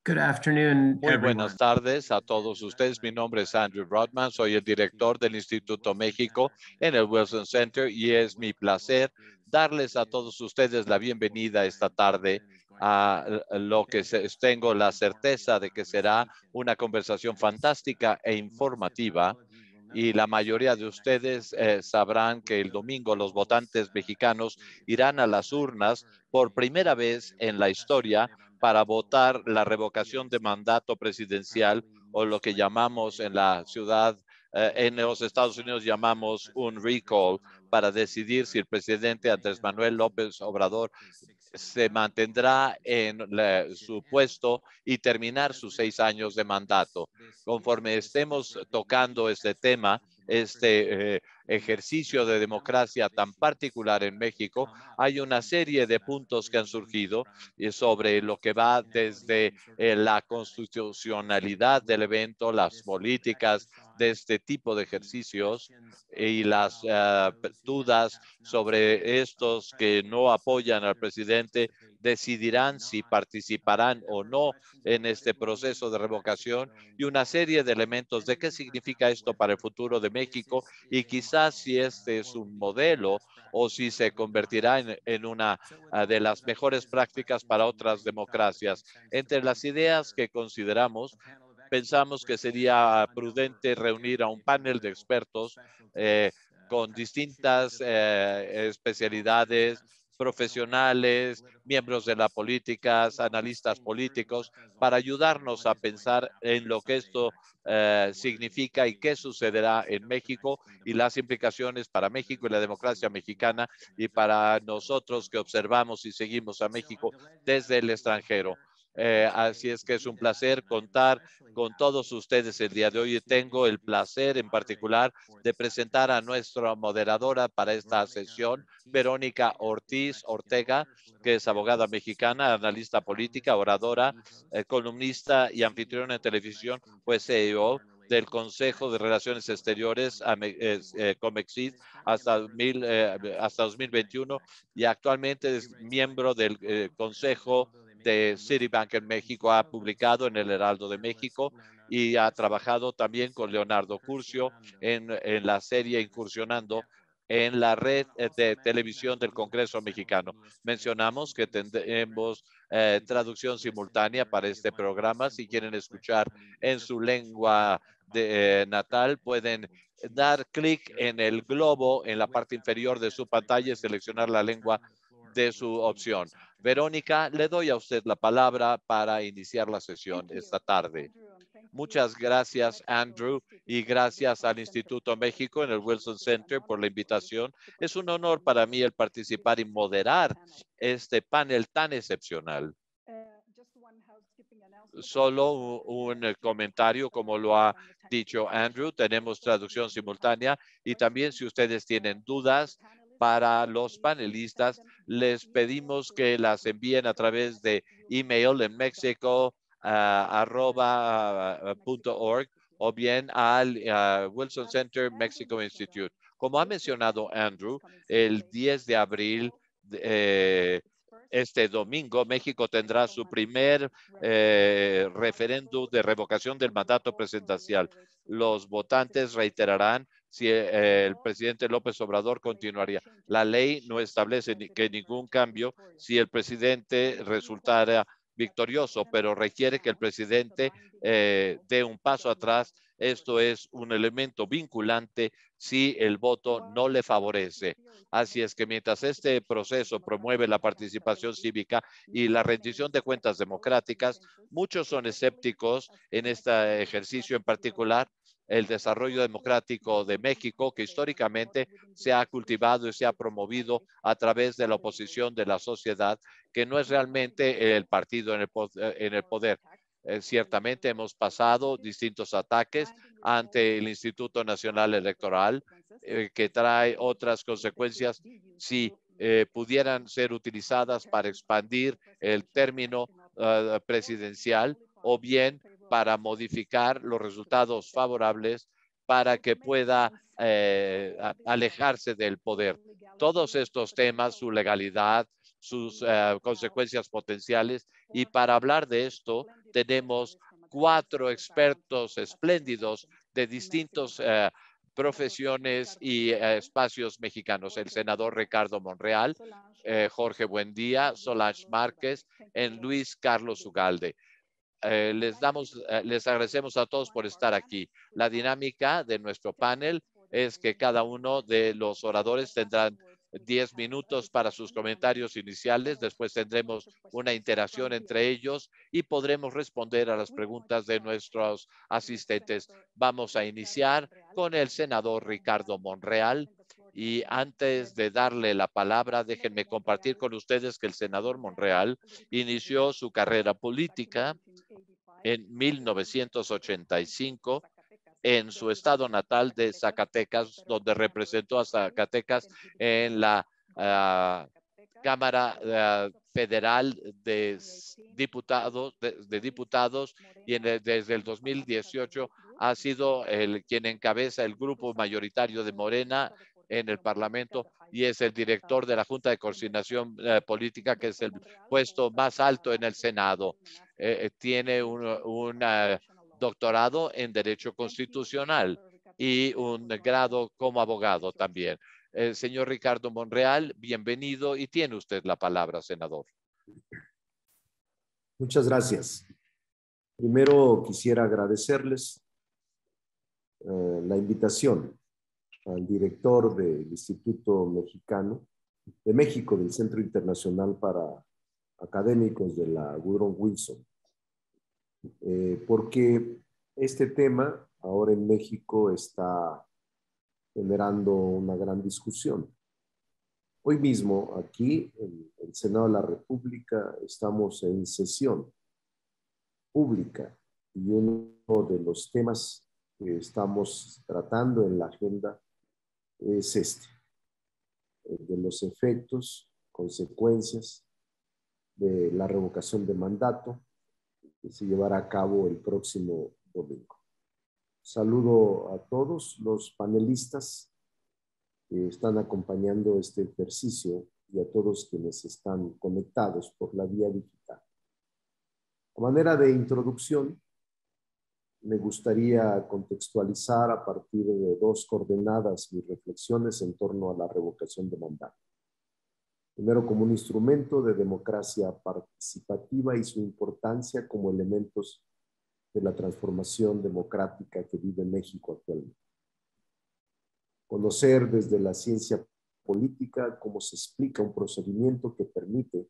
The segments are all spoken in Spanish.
Good afternoon, Muy buenas everyone. tardes a todos ustedes. Mi nombre es Andrew Rodman, soy el director del Instituto México en el Wilson Center y es mi placer darles a todos ustedes la bienvenida esta tarde a lo que tengo la certeza de que será una conversación fantástica e informativa. Y la mayoría de ustedes sabrán que el domingo los votantes mexicanos irán a las urnas por primera vez en la historia para votar la revocación de mandato presidencial o lo que llamamos en la ciudad, en los Estados Unidos llamamos un recall, para decidir si el presidente Andrés Manuel López Obrador se mantendrá en su puesto y terminar sus 6 años de mandato. Conforme estemos tocando este tema, este ejercicio de democracia tan particular en México, hay una serie de puntos que han surgido sobre lo que va desde la constitucionalidad del evento, las políticas de este tipo de ejercicios y las dudas sobre estos que no apoyan al presidente decidirán si participarán o no en este proceso de revocación y una serie de elementos de qué significa esto para el futuro de México y quizás si este es un modelo o si se convertirá en una de las mejores prácticas para otras democracias. Entre las ideas que consideramos, pensamos que sería prudente reunir a un panel de expertos con distintas especialidades, profesionales, miembros de la política, analistas políticos, para ayudarnos a pensar en lo que esto significa y qué sucederá en México y las implicaciones para México y la democracia mexicana y para nosotros que observamos y seguimos a México desde el extranjero. Así es que es un placer contar con todos ustedes el día de hoy. Tengo el placer en particular de presentar a nuestra moderadora para esta sesión, Verónica Ortiz Ortega, que es abogada mexicana, analista política, oradora, columnista y anfitriona en televisión, pues CEO del Consejo de Relaciones Exteriores, COMEXID, hasta 2021 y actualmente es miembro del Consejo de Citibank en México, ha publicado en el Heraldo de México y ha trabajado también con Leonardo Curcio en la serie Incursionando en la red de televisión del Congreso Mexicano. Mencionamos que tendremos traducción simultánea para este programa. Si quieren escuchar en su lengua natal, pueden dar clic en el globo en la parte inferior de su pantalla y seleccionar la lengua de su opción. Verónica, le doy a usted la palabra para iniciar la sesión esta tarde. Muchas gracias, Andrew, y gracias al Instituto México en el Wilson Center por la invitación. Es un honor para mí el participar y moderar este panel tan excepcional. Solo un comentario, como lo ha dicho Andrew, tenemos traducción simultánea y también si ustedes tienen dudas para los panelistas, les pedimos que las envíen a través de email en mexico@.org o bien al Wilson Center Mexico Institute. Como ha mencionado Andrew, el 10 de abril este domingo, México tendrá su primer referéndum de revocación del mandato presidencial. Los votantes reiterarán si el presidente López Obrador continuaría. La ley no establece que ningún cambio si el presidente resultara victorioso, pero requiere que el presidente dé un paso atrás. Esto es un elemento vinculante si el voto no le favorece. Así es que mientras este proceso promueve la participación cívica y la rendición de cuentas democráticas, muchos son escépticos en este ejercicio en particular. El desarrollo democrático de México, que históricamente se ha cultivado y se ha promovido a través de la oposición de la sociedad, que no es realmente el partido en el poder. Ciertamente hemos pasado distintos ataques ante el Instituto Nacional Electoral, que trae otras consecuencias si pudieran ser utilizadas para expandir el término presidencial o bien para modificar los resultados favorables para que pueda alejarse del poder. Todos estos temas, su legalidad, sus consecuencias potenciales. Y para hablar de esto, tenemos 4 expertos espléndidos de distintos profesiones y espacios mexicanos. El senador Ricardo Monreal, Jorge Buendía, Solange Márquez, Luis Carlos Ugalde. Les agradecemos a todos por estar aquí. La dinámica de nuestro panel es que cada uno de los oradores tendrán 10 minutos para sus comentarios iniciales. Después tendremos una interacción entre ellos y podremos responder a las preguntas de nuestros asistentes. Vamos a iniciar con el senador Ricardo Monreal. Y antes de darle la palabra, déjenme compartir con ustedes que el senador Monreal inició su carrera política en 1985 en su estado natal de Zacatecas, donde representó a Zacatecas en la Cámara Federal de Diputados y desde el 2018 ha sido quien encabeza el grupo mayoritario de Morena en el Parlamento y es el director de la Junta de Coordinación Política, que es el puesto más alto en el Senado. Tiene un doctorado en Derecho Constitucional y un grado como abogado también. Señor Ricardo Monreal, bienvenido y tiene usted la palabra, senador. Muchas gracias. Primero quisiera agradecerles la invitación al director del Instituto Mexicano de México, del Centro Internacional para Académicos de la Woodrow Wilson, porque este tema ahora en México está generando una gran discusión. Hoy mismo aquí en el Senado de la República estamos en sesión pública y uno de los temas que estamos tratando en la agenda es este, de los efectos, consecuencias de la revocación de mandato que se llevará a cabo el próximo domingo. Saludo a todos los panelistas que están acompañando este ejercicio y a todos quienes están conectados por la vía digital. A manera de introducción, me gustaría contextualizar a partir de 2 coordenadas mis reflexiones en torno a la revocación de mandato. Primero, como un instrumento de democracia participativa y su importancia como elementos de la transformación democrática que vive México actualmente. Conocer desde la ciencia política cómo se explica un procedimiento que permite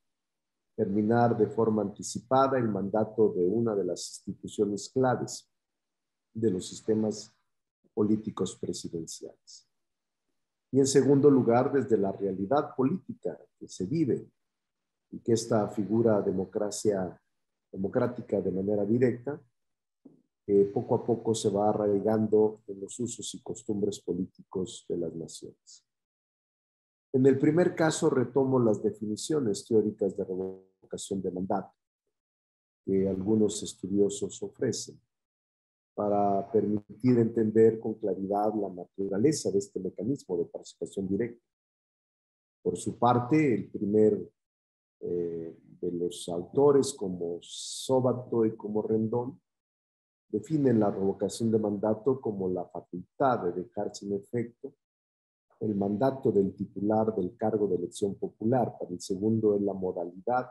terminar de forma anticipada el mandato de una de las instituciones claves de los sistemas políticos presidenciales. Y en segundo lugar, desde la realidad política que se vive y que esta figura democrática de manera directa, poco a poco se va arraigando en los usos y costumbres políticos de las naciones. En el primer caso retomo las definiciones teóricas de revocación de mandato que algunos estudiosos ofrecen para permitir entender con claridad la naturaleza de este mecanismo de participación directa. Por su parte, el primer de los autores, como Sóbato y como Rendón, definen la revocación de mandato como la facultad de dejar sin efecto el mandato del titular del cargo de elección popular. Para el segundo es la modalidad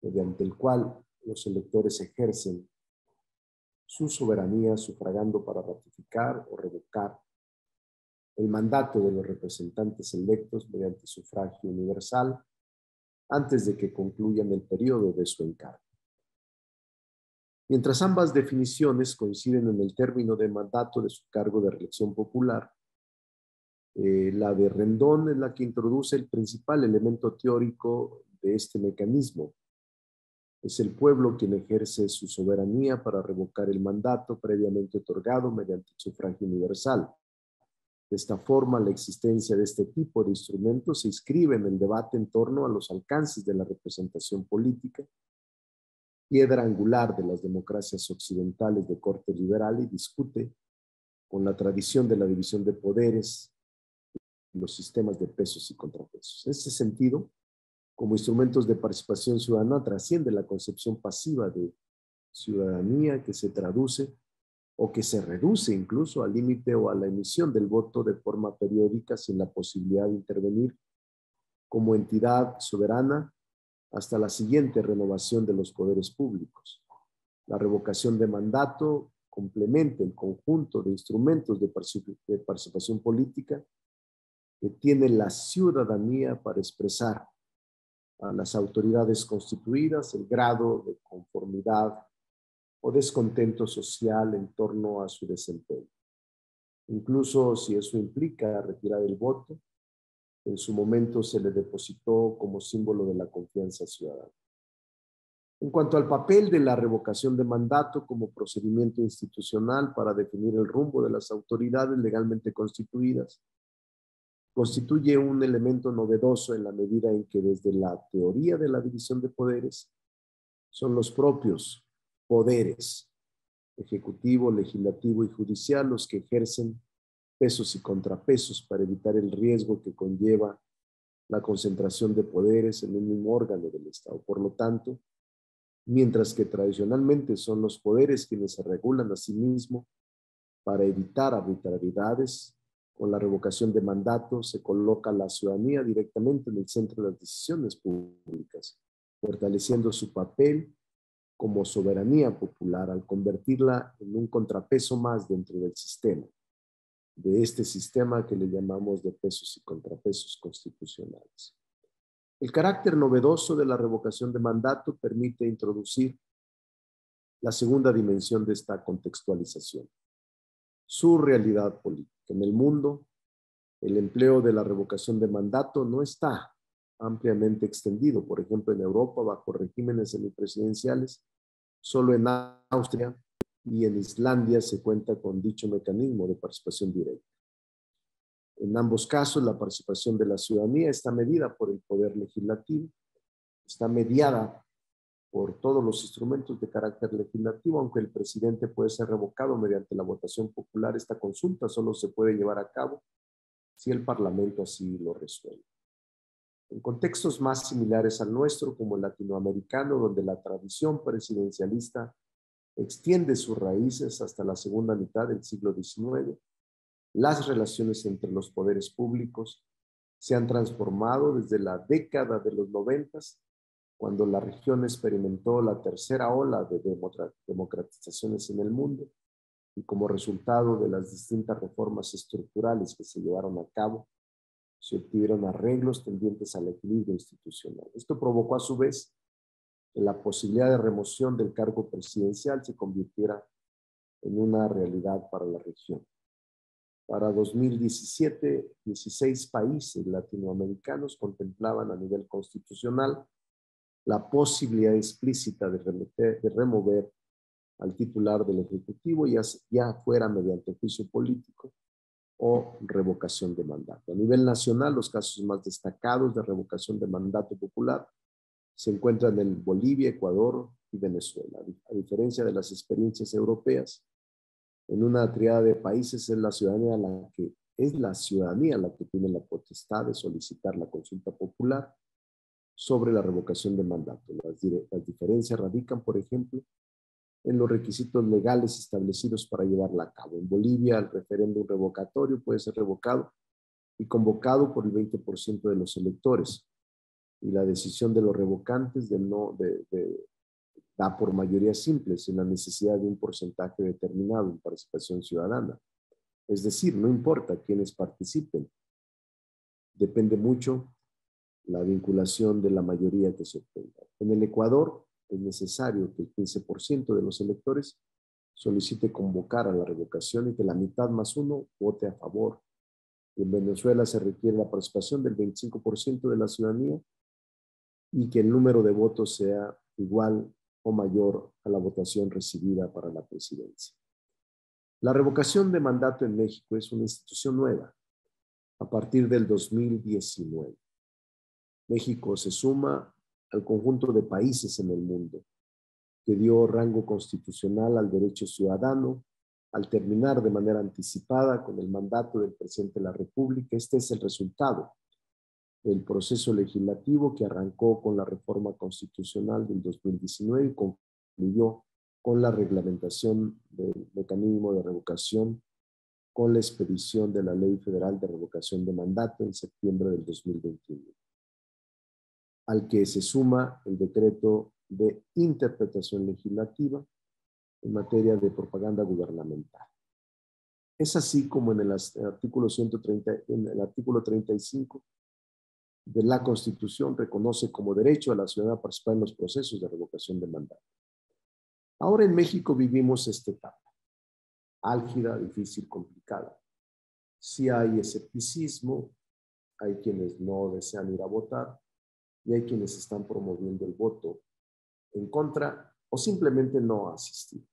mediante el cual los electores ejercen su soberanía sufragando para ratificar o revocar el mandato de los representantes electos mediante sufragio universal antes de que concluyan el periodo de su encargo. Mientras ambas definiciones coinciden en el término de mandato de su cargo de reelección popular, la de Rendón es la que introduce el principal elemento teórico de este mecanismo. Es el pueblo quien ejerce su soberanía para revocar el mandato previamente otorgado mediante sufragio universal. De esta forma, la existencia de este tipo de instrumentos se inscribe en el debate en torno a los alcances de la representación política, piedra angular de las democracias occidentales de corte liberal, y discute con la tradición de la división de poderes y los sistemas de pesos y contrapesos. En este sentido, como instrumentos de participación ciudadana trasciende la concepción pasiva de ciudadanía que se traduce o que se reduce incluso al límite o a la emisión del voto de forma periódica sin la posibilidad de intervenir como entidad soberana hasta la siguiente renovación de los poderes públicos. La revocación de mandato complementa el conjunto de instrumentos de participación política que tiene la ciudadanía para expresar a las autoridades constituidas el grado de conformidad o descontento social en torno a su desempeño. Incluso si eso implica retirar el voto, en su momento se le depositó como símbolo de la confianza ciudadana. En cuanto al papel de la revocación de mandato como procedimiento institucional para definir el rumbo de las autoridades legalmente constituidas, constituye un elemento novedoso en la medida en que desde la teoría de la división de poderes son los propios poderes, ejecutivo, legislativo y judicial, los que ejercen pesos y contrapesos para evitar el riesgo que conlleva la concentración de poderes en un mismo órgano del Estado. Por lo tanto, mientras que tradicionalmente son los poderes quienes se regulan a sí mismos para evitar arbitrariedades, con la revocación de mandato se coloca a la ciudadanía directamente en el centro de las decisiones públicas, fortaleciendo su papel como soberanía popular al convertirla en un contrapeso más dentro del sistema, de este sistema que le llamamos de pesos y contrapesos constitucionales. El carácter novedoso de la revocación de mandato permite introducir la segunda dimensión de esta contextualización, su realidad política. En el mundo, el empleo de la revocación de mandato no está ampliamente extendido. Por ejemplo, en Europa, bajo regímenes semipresidenciales, solo en Austria y en Islandia se cuenta con dicho mecanismo de participación directa. En ambos casos, la participación de la ciudadanía está medida por el poder legislativo, está mediada por todos los instrumentos de carácter legislativo, aunque el presidente puede ser revocado mediante la votación popular. Esta consulta solo se puede llevar a cabo si el Parlamento así lo resuelve. En contextos más similares al nuestro, como el latinoamericano, donde la tradición presidencialista extiende sus raíces hasta la segunda mitad del siglo XIX, las relaciones entre los poderes públicos se han transformado desde la década de los 90, cuando la región experimentó la tercera ola de democratizaciones en el mundo y como resultado de las distintas reformas estructurales que se llevaron a cabo, se obtuvieron arreglos tendientes al equilibrio institucional. Esto provocó a su vez que la posibilidad de remoción del cargo presidencial se convirtiera en una realidad para la región. Para 2017, 16 países latinoamericanos contemplaban a nivel constitucional la posibilidad explícita de remover al titular del Ejecutivo, ya fuera mediante juicio político o revocación de mandato. A nivel nacional, los casos más destacados de revocación de mandato popular se encuentran en Bolivia, Ecuador y Venezuela. A diferencia de las experiencias europeas, en una triada de países es la ciudadanía la que tiene la potestad de solicitar la consulta popular sobre la revocación de mandato. Las diferencias radican, por ejemplo, en los requisitos legales establecidos para llevarla a cabo. En Bolivia, el referéndum revocatorio puede ser revocado y convocado por el 20% de los electores, y la decisión de los revocantes da por mayoría simple, sin la necesidad de un porcentaje determinado en participación ciudadana. Es decir, no importa quiénes participen, depende mucho la vinculación de la mayoría que se obtenga. En el Ecuador es necesario que el 15% de los electores solicite convocar a la revocación y que la mitad más uno vote a favor. En Venezuela se requiere la participación del 25% de la ciudadanía y que el número de votos sea igual o mayor a la votación recibida para la presidencia. La revocación de mandato en México es una institución nueva a partir del 2019. México se suma al conjunto de países en el mundo que dio rango constitucional al derecho ciudadano al terminar de manera anticipada con el mandato del presidente de la República. Este es el resultado el proceso legislativo que arrancó con la reforma constitucional del 2019 y concluyó con la reglamentación del mecanismo de revocación con la expedición de la Ley Federal de Revocación de Mandato en septiembre del 2021, al que se suma el decreto de interpretación legislativa en materia de propaganda gubernamental. Es así como en el artículo 130, en el artículo 35 de la Constitución reconoce como derecho a la ciudadanía a participar en los procesos de revocación de mandato. Ahora en México vivimos esta etapa, álgida, difícil, complicada. Sí hay escepticismo, hay quienes no desean ir a votar y hay quienes están promoviendo el voto en contra o simplemente no asistir.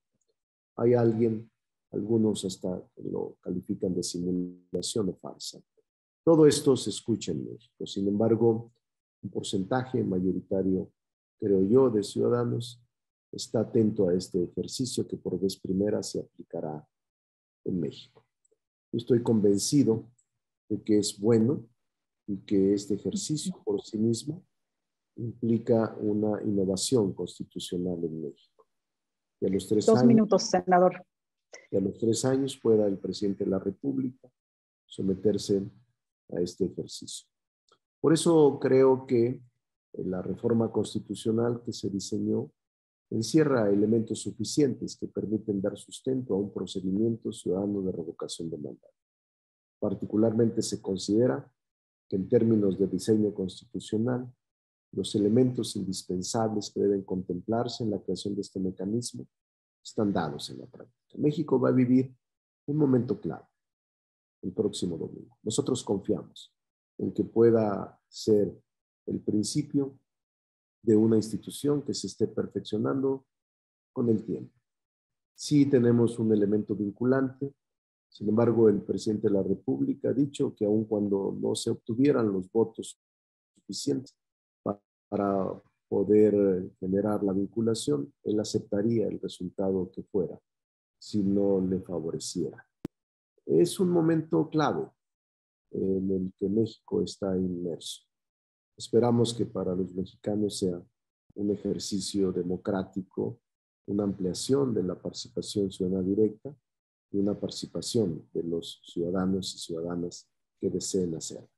Hay algunos hasta lo califican de simulación o farsa. Todo esto se escucha en México. Sin embargo, un porcentaje mayoritario, creo yo, de ciudadanos está atento a este ejercicio que por vez primera se aplicará en México. Yo estoy convencido de que es bueno y que este ejercicio por sí mismo implica una innovación constitucional en México. Y a los 3 años, 2 minutos, senador. Y a los 3 años pueda el presidente de la República someterse a este ejercicio. Por eso creo que la reforma constitucional que se diseñó encierra elementos suficientes que permiten dar sustento a un procedimiento ciudadano de revocación de mandato. Particularmente se considera que en términos de diseño constitucional, los elementos indispensables que deben contemplarse en la creación de este mecanismo están dados en la práctica. México va a vivir un momento clave el próximo domingo. Nosotros confiamos en que pueda ser el principio de una institución que se esté perfeccionando con el tiempo. Sí tenemos un elemento vinculante, sin embargo, el presidente de la República ha dicho que aun cuando no se obtuvieran los votos suficientes para poder generar la vinculación, él aceptaría el resultado que fuera si no le favoreciera. Es un momento clave en el que México está inmerso. Esperamos que para los mexicanos sea un ejercicio democrático, una ampliación de la participación ciudadana directa y una participación de los ciudadanos y ciudadanas que deseen hacerlo.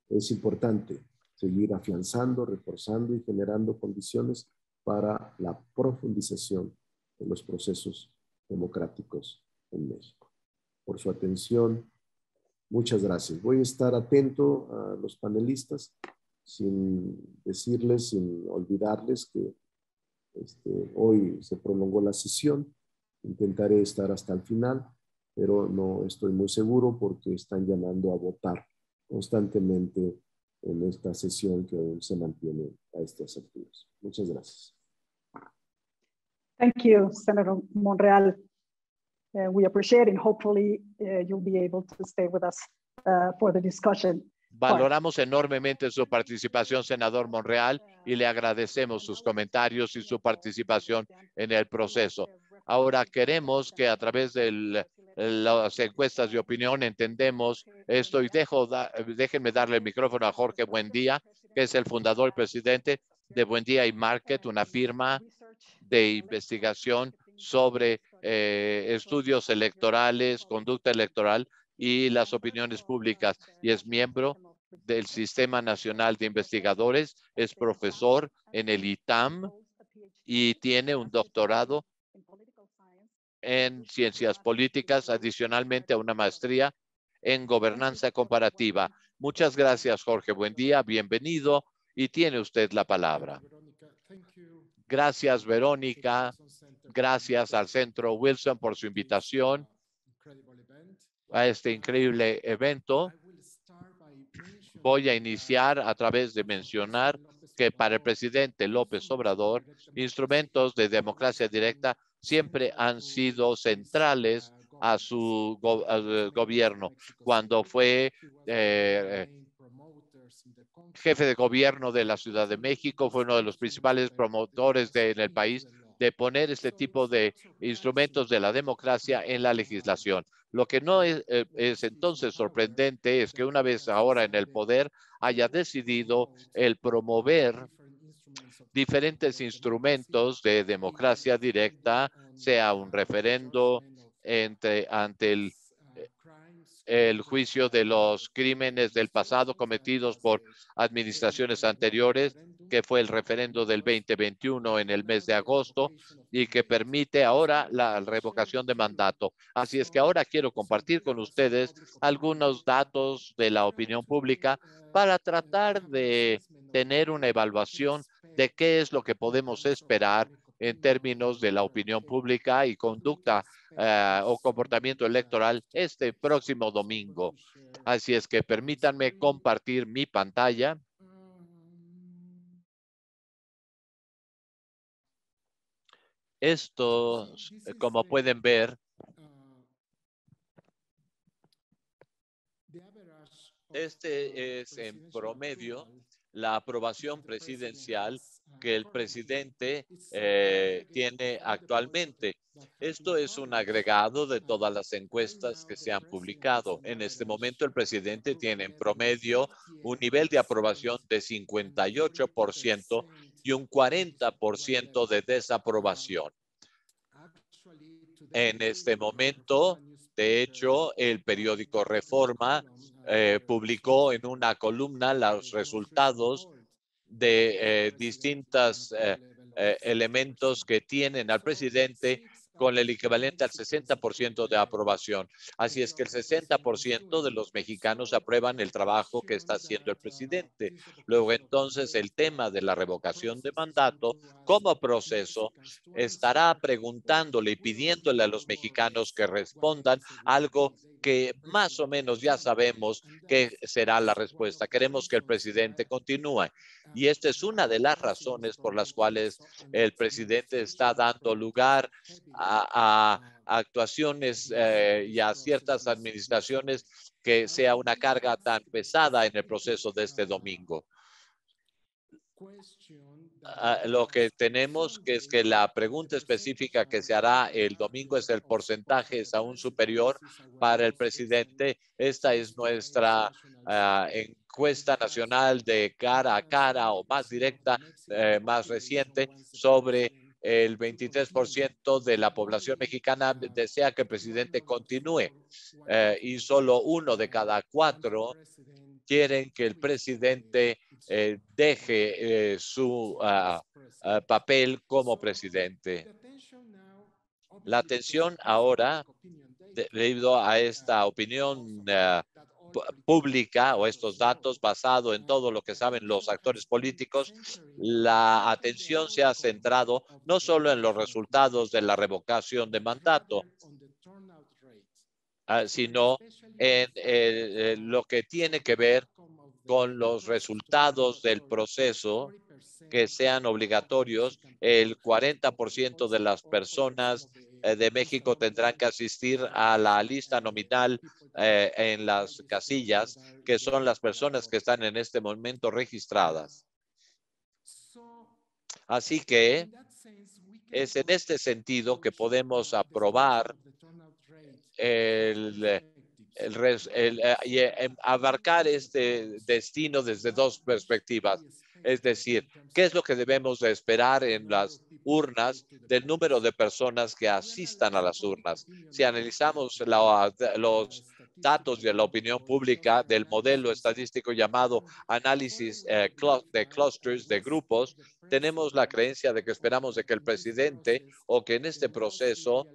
Es importante seguir afianzando, reforzando y generando condiciones para la profundización de los procesos democráticos en México. Por su atención, muchas gracias. Voy a estar atento a los panelistas, sin decirles, sin olvidarles que hoy se prolongó la sesión. Intentaré estar hasta el final, pero no estoy muy seguro porque están llamando a votar constantemente en esta sesión que aún se mantiene a estas alturas. Muchas gracias. Thank you, Senator Monreal. We appreciate it. Hopefully, you'll be able to stay with us for the discussion. Valoramos enormemente su participación, senador Monreal, y le agradecemos sus comentarios y su participación en el proceso. Ahora queremos que a través de las encuestas de opinión entendemos esto y déjenme darle el micrófono a Jorge Buendía, que es el fundador y presidente de Buendía y Market, una firma de investigación sobre estudios electorales, conducta electoral y las opiniones públicas, y es miembro del Sistema Nacional de Investigadores, es profesor en el ITAM y tiene un doctorado en ciencias políticas, adicionalmente a una maestría en gobernanza comparativa. Muchas gracias, Jorge. Buen día, bienvenido y tiene usted la palabra. Gracias, Verónica. Gracias al Centro Wilson por su invitación a este increíble evento. Voy a iniciar a través de mencionar que para el presidente López Obrador, instrumentos de democracia directa siempre han sido centrales a su gobierno. Cuando fue jefe de gobierno de la Ciudad de México, fue uno de los principales promotores en el país de poner este tipo de instrumentos de la democracia en la legislación. Lo que no es entonces sorprendente es que una vez ahora en el poder haya decidido el promover diferentes instrumentos de democracia directa, sea un referendo ante el juicio de los crímenes del pasado cometidos por administraciones anteriores, que fue el referendo del 2021 en el mes de agosto y que permite ahora la revocación de mandato. Así es que ahora quiero compartir con ustedes algunos datos de la opinión pública para tratar de tener una evaluación de qué es lo que podemos esperar en términos de la opinión pública y conducta o comportamiento electoral este próximo domingo. Así es que permítanme compartir mi pantalla. Esto, como pueden ver, este es en promedio la aprobación presidencial que el presidente tiene actualmente. Esto es un agregado de todas las encuestas que se han publicado. En este momento el presidente tiene en promedio un nivel de aprobación de 58% y un 40% de desaprobación. En este momento, de hecho, el periódico Reforma publicó en una columna los resultados de distintos elementos que tienen al presidente con el equivalente al 60% de aprobación. Así es que el 60% de los mexicanos aprueban el trabajo que está haciendo el presidente. Luego, entonces, el tema de la revocación de mandato como proceso estará preguntándole y pidiéndole a los mexicanos que respondan algo que más o menos ya sabemos que será la respuesta. Queremos que el presidente continúe. Y esta es una de las razones por las cuales el presidente está dando lugar a actuaciones y a ciertas administraciones que sea una carga tan pesada en el proceso de este domingo. Lo que tenemos que es que la pregunta específica que se hará el domingo es el porcentaje es aún superior para el presidente. Esta es nuestra encuesta nacional de cara a cara o más directa, más reciente, sobre el 23% de la población mexicana desea que el presidente continúe y solo 1 de cada 4 quieren que el presidente deje su papel como presidente. La atención ahora, debido a esta opinión pública o estos datos basados en todo lo que saben los actores políticos, la atención se ha centrado no solo en los resultados de la revocación de mandato, sino en lo que tiene que ver con los resultados del proceso que sean obligatorios. El 40% de las personas de México tendrán que asistir a la lista nominal en las casillas, que son las personas que están en este momento registradas. Así que es en este sentido que podemos aprobar abarcar este destino desde dos perspectivas. Es decir, ¿qué es lo que debemos de esperar en las urnas del número de personas que asistan a las urnas? Si analizamos los datos de la opinión pública del modelo estadístico llamado análisis de clusters, de grupos, tenemos la creencia de que esperamos de que el presidente o que en este proceso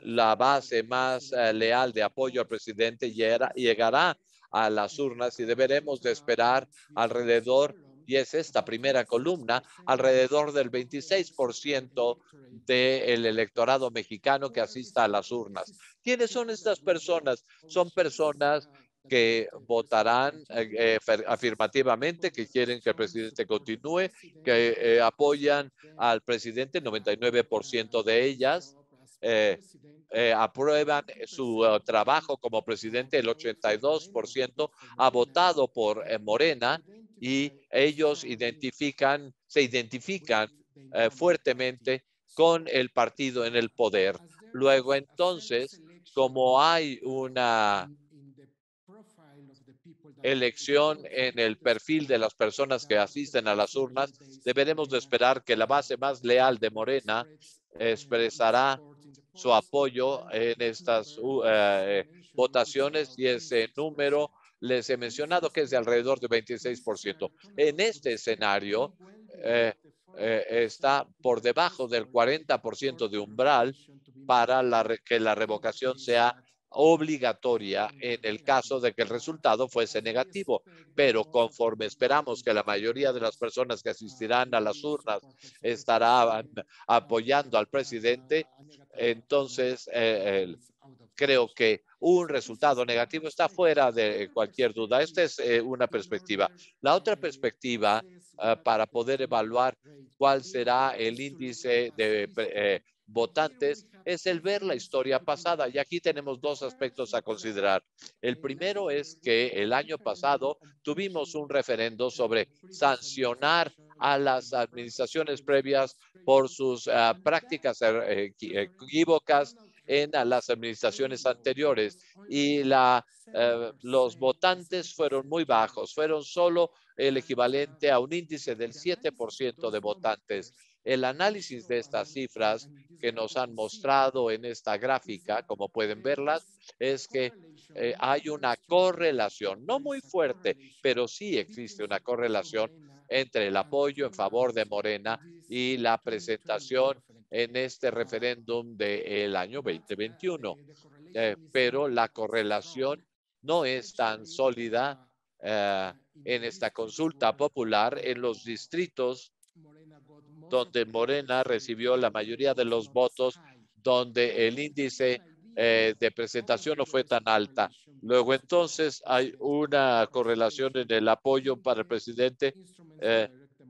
la base más leal de apoyo al presidente llegará a las urnas y deberemos de esperar alrededor, y es esta primera columna, alrededor del 26% del electorado mexicano que asista a las urnas. ¿Quiénes son estas personas? Son personas que votarán afirmativamente, que quieren que el presidente continúe, que apoyan al presidente, 99% de ellas. Aprueban su trabajo como presidente, el 82% ha votado por Morena y ellos se identifican fuertemente con el partido en el poder. Luego, entonces, como hay una elección en el perfil de las personas que asisten a las urnas, deberemos de esperar que la base más leal de Morena expresará su apoyo en estas votaciones, y ese número les he mencionado que es de alrededor de 26%. En este escenario está por debajo del 40% de umbral para que la revocación sea obligatoria en el caso de que el resultado fuese negativo. Pero conforme esperamos que la mayoría de las personas que asistirán a las urnas estarán apoyando al presidente, entonces creo que un resultado negativo está fuera de cualquier duda. Esta es una perspectiva. La otra perspectiva para poder evaluar cuál será el índice de votantes es el ver la historia pasada. Y aquí tenemos dos aspectos a considerar. El primero es que el año pasado tuvimos un referendo sobre sancionar a las administraciones previas por sus prácticas equívocas en las administraciones anteriores, y los votantes fueron muy bajos, fueron solo el equivalente a un índice del 7% de votantes. El análisis de estas cifras que nos han mostrado en esta gráfica, como pueden verlas, es que hay una correlación, no muy fuerte, pero sí existe una correlación entre el apoyo en favor de Morena y la presentación en este referéndum del año 2021. Pero la correlación no es tan sólida en esta consulta popular en los distritos donde Morena recibió la mayoría de los votos, donde el índice de presentación no fue tan alta. Luego entonces hay una correlación en el apoyo para el presidente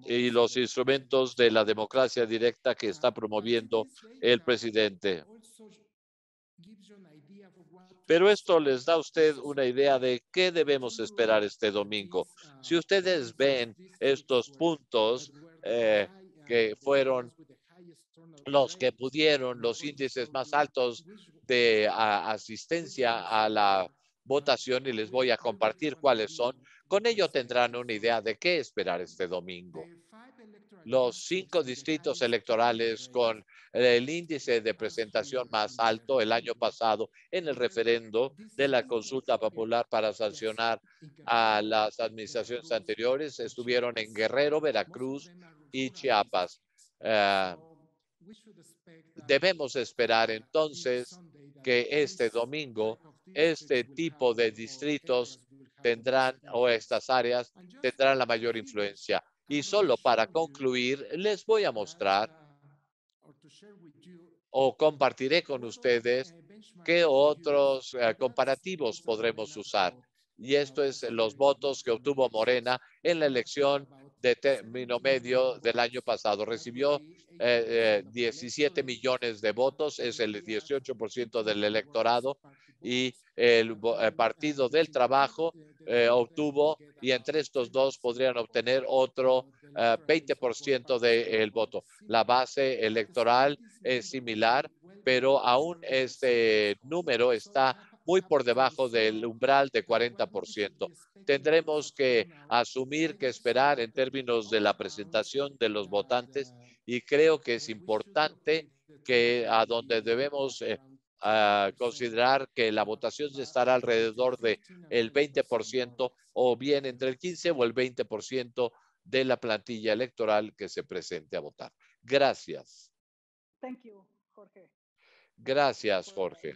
y los instrumentos de la democracia directa que está promoviendo el presidente. Pero esto les da a usted una idea de qué debemos esperar este domingo. Si ustedes ven estos puntos que fueron los que pudieron los índices más altos de asistencia a la votación, y les voy a compartir cuáles son, con ello tendrán una idea de qué esperar este domingo. Los 5 distritos electorales con el índice de presentación más alto el año pasado en el referendo de la consulta popular para sancionar a las administraciones anteriores estuvieron en Guerrero, Veracruz y Chiapas. Debemos esperar entonces que este domingo este tipo de distritos tendrán, o estas áreas tendrán la mayor influencia. Y solo para concluir, les voy a mostrar o compartiré con ustedes qué otros comparativos podremos usar. Y esto es los votos que obtuvo Morena en la elección de término medio del año pasado. Recibió 17 millones de votos, es el 18% del electorado, y el Partido del Trabajo obtuvo, y entre estos dos podrían obtener otro 20% del voto. La base electoral es similar, pero aún este número está muy por debajo del umbral de 40%. Tendremos que asumir que esperar en términos de la presentación de los votantes, y creo que es importante que a donde debemos considerar que la votación estará alrededor de el 20% o bien entre el 15 o el 20% de la plantilla electoral que se presente a votar. Gracias. Thank you, Jorge. Gracias, Jorge,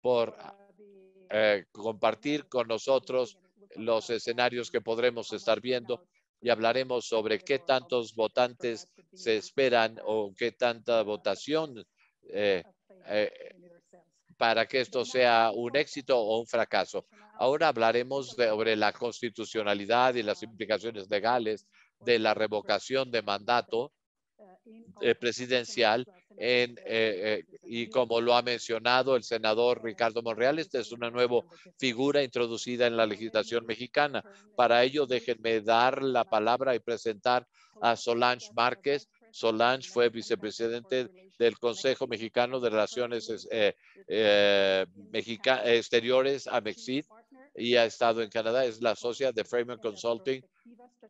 por compartir con nosotros los escenarios que podremos estar viendo, y hablaremos sobre qué tantos votantes se esperan o qué tanta votación para que esto sea un éxito o un fracaso. Ahora hablaremos sobre la constitucionalidad y las implicaciones legales de la revocación de mandato presidencial y como lo ha mencionado el senador Ricardo Monreal, esta es una nueva figura introducida en la legislación mexicana. Para ello, déjenme dar la palabra y presentar a Solange Márquez. Solange fue vicepresidente del Consejo Mexicano de Relaciones Exteriores, AMEXID, y ha estado en Canadá. Es la socia de Freeman Consulting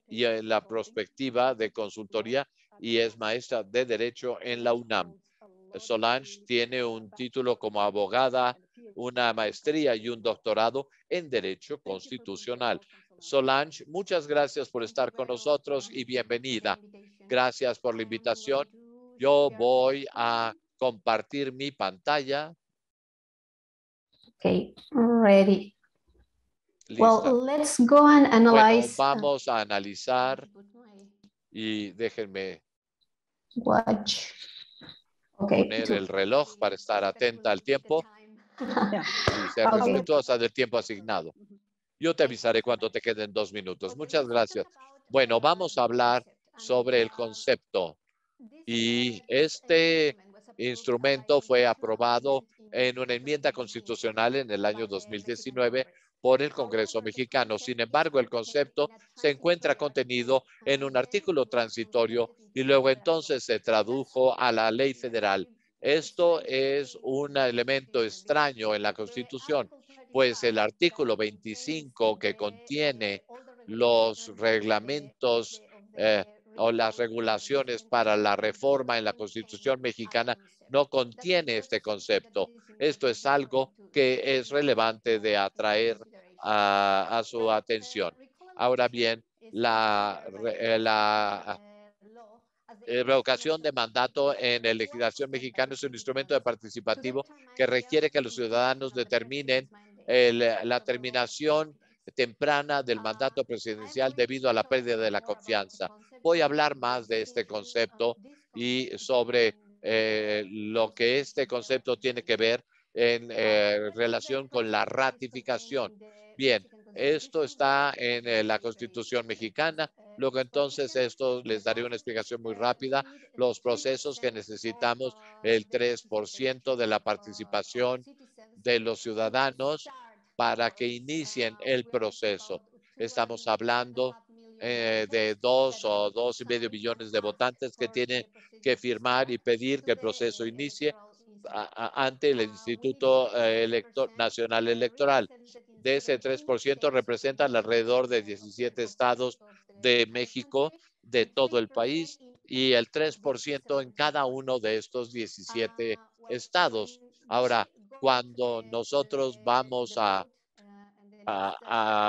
y en la perspectiva de consultoría y es maestra de Derecho en la UNAM. Solange tiene un título como abogada, una maestría y un doctorado en Derecho Constitucional. Solange, muchas gracias por estar con nosotros y bienvenida. Gracias por la invitación. Yo voy a compartir mi pantalla. Okay, ready. Lista. Well, let's go and analyze. Bueno, vamos a analizar y déjenme Watch. Okay. poner el reloj para estar atenta al tiempo y ser Okay. respetuosa del tiempo asignado. Yo te avisaré cuando te queden 2 minutos. Muchas gracias. Bueno, vamos a hablar sobre el concepto. Y este instrumento fue aprobado en una enmienda constitucional en el año 2019 por el Congreso mexicano. Sin embargo, el concepto se encuentra contenido en un artículo transitorio y luego entonces se tradujo a la ley federal. Esto es un elemento extraño en la Constitución, pues el artículo 25 que contiene los reglamentos o las regulaciones para la reforma en la Constitución mexicana no contiene este concepto. Esto es algo que es relevante de atraer a su atención. Ahora bien, la revocación de mandato en la legislación mexicana es un instrumento participativo que requiere que los ciudadanos determinen la terminación temprana del mandato presidencial debido a la pérdida de la confianza. Voy a hablar más de este concepto y sobre lo que este concepto tiene que ver en relación con la ratificación. Bien, esto está en la Constitución mexicana. Luego entonces esto les daré una explicación muy rápida. Los procesos que necesitamos, el 3% de la participación de los ciudadanos para que inicien el proceso. Estamos hablando de 2 o 2,5 millones de votantes que tienen que firmar y pedir que el proceso inicie ante el Instituto Nacional Electoral. De ese 3% representan alrededor de 17 estados de México, de todo el país, y el 3% en cada uno de estos 17 estados. Ahora, cuando nosotros vamos a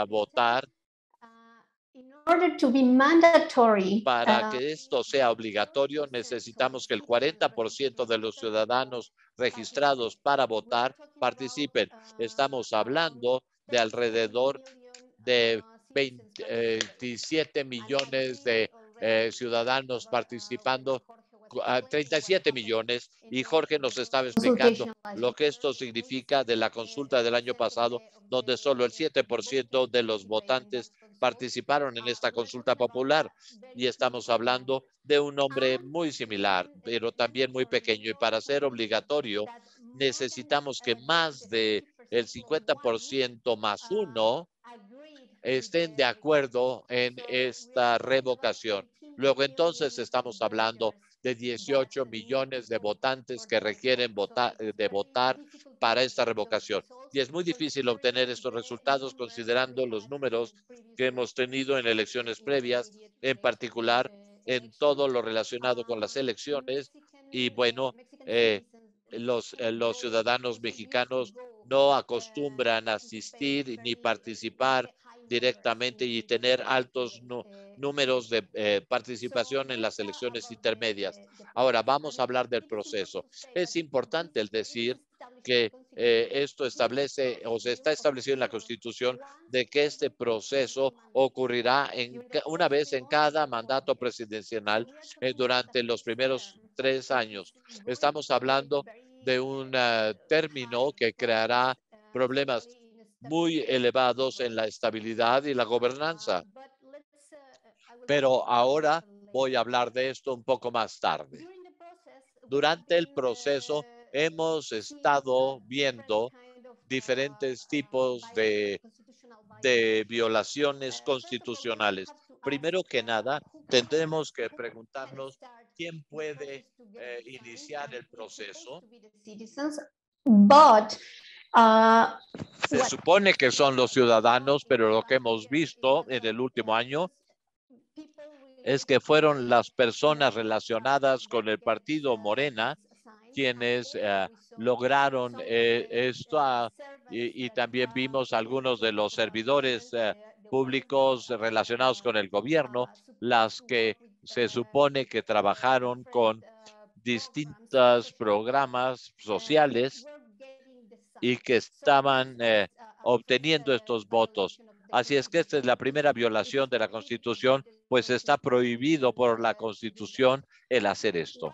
votar, para que esto sea obligatorio, necesitamos que el 40% de los ciudadanos registrados para votar participen. Estamos hablando de alrededor de 27 millones de ciudadanos participando, 37 millones, y Jorge nos estaba explicando lo que esto significa de la consulta del año pasado, donde solo el 7% de los votantes participaron en esta consulta popular, y estamos hablando de un nombre muy similar, pero también muy pequeño, y para ser obligatorio necesitamos que más de el 50% más uno estén de acuerdo en esta revocación. Luego entonces estamos hablando de 18 millones de votantes que requieren votar para esta revocación. Y es muy difícil obtener estos resultados considerando los números que hemos tenido en elecciones previas, en particular en todo lo relacionado con las elecciones. Y bueno, los ciudadanos mexicanos no acostumbran a asistir ni participar directamente y tener altos números de participación en las elecciones intermedias. Ahora vamos a hablar del proceso. Es importante el decir que esto establece o se está establecido en la Constitución de que este proceso ocurrirá una vez en cada mandato presidencial durante los primeros 3 años. Estamos hablando de un término que creará problemas muy elevados en la estabilidad y la gobernanza. Pero ahora voy a hablar de esto un poco más tarde. Durante el proceso hemos estado viendo diferentes tipos de violaciones constitucionales. Primero que nada, tendremos que preguntarnos quién puede iniciar el proceso. But Se supone que son los ciudadanos, pero lo que hemos visto en el último año es que fueron las personas relacionadas con el partido Morena quienes lograron esto, y también vimos algunos de los servidores públicos relacionados con el gobierno, las que se supone que trabajaron con distintos programas sociales y que estaban obteniendo estos votos. Así es que esta es la primera violación de la Constitución, pues está prohibido por la Constitución el hacer esto.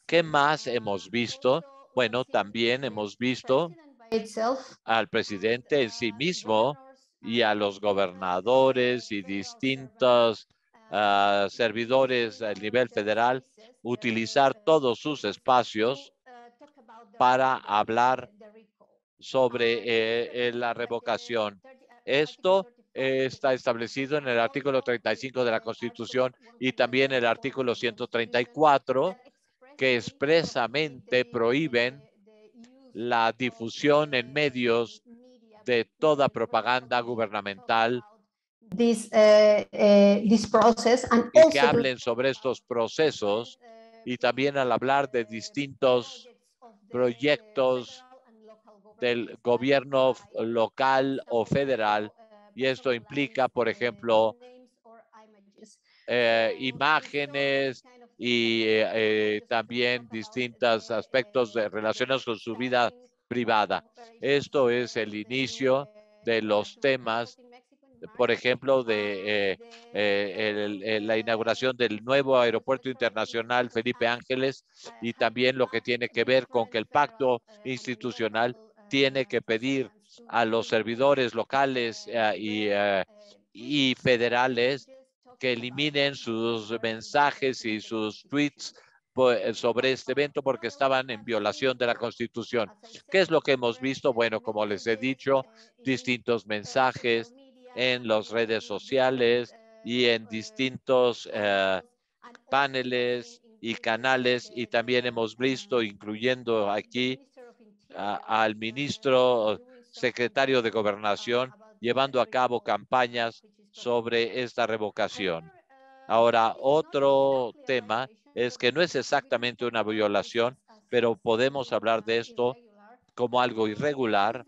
¿Qué más hemos visto? Bueno, también hemos visto al presidente en sí mismo y a los gobernadores y distintos servidores a nivel federal utilizar todos sus espacios para hablar sobre la revocación. Esto está establecido en el artículo 35 de la Constitución y también el artículo 134, que expresamente prohíben la difusión en medios de toda propaganda gubernamental this process and y que also hablen sobre estos procesos, y también al hablar de distintos proyectos del gobierno local o federal, y esto implica, por ejemplo, imágenes y también distintos aspectos relacionados con su vida privada. Esto es el inicio de los temas, por ejemplo, de la inauguración del nuevo aeropuerto internacional Felipe Ángeles, y también lo que tiene que ver con que el pacto institucional tiene que pedir a los servidores locales y federales que eliminen sus mensajes y sus tweets sobre este evento porque estaban en violación de la Constitución. ¿Qué es lo que hemos visto? Bueno, como les he dicho, distintos mensajes en las redes sociales y en distintos paneles y canales, y también hemos visto, incluyendo aquí al ministro secretario de Gobernación, llevando a cabo campañas sobre esta revocación. Ahora, otro tema es que no es exactamente una violación, pero podemos hablar de esto como algo irregular,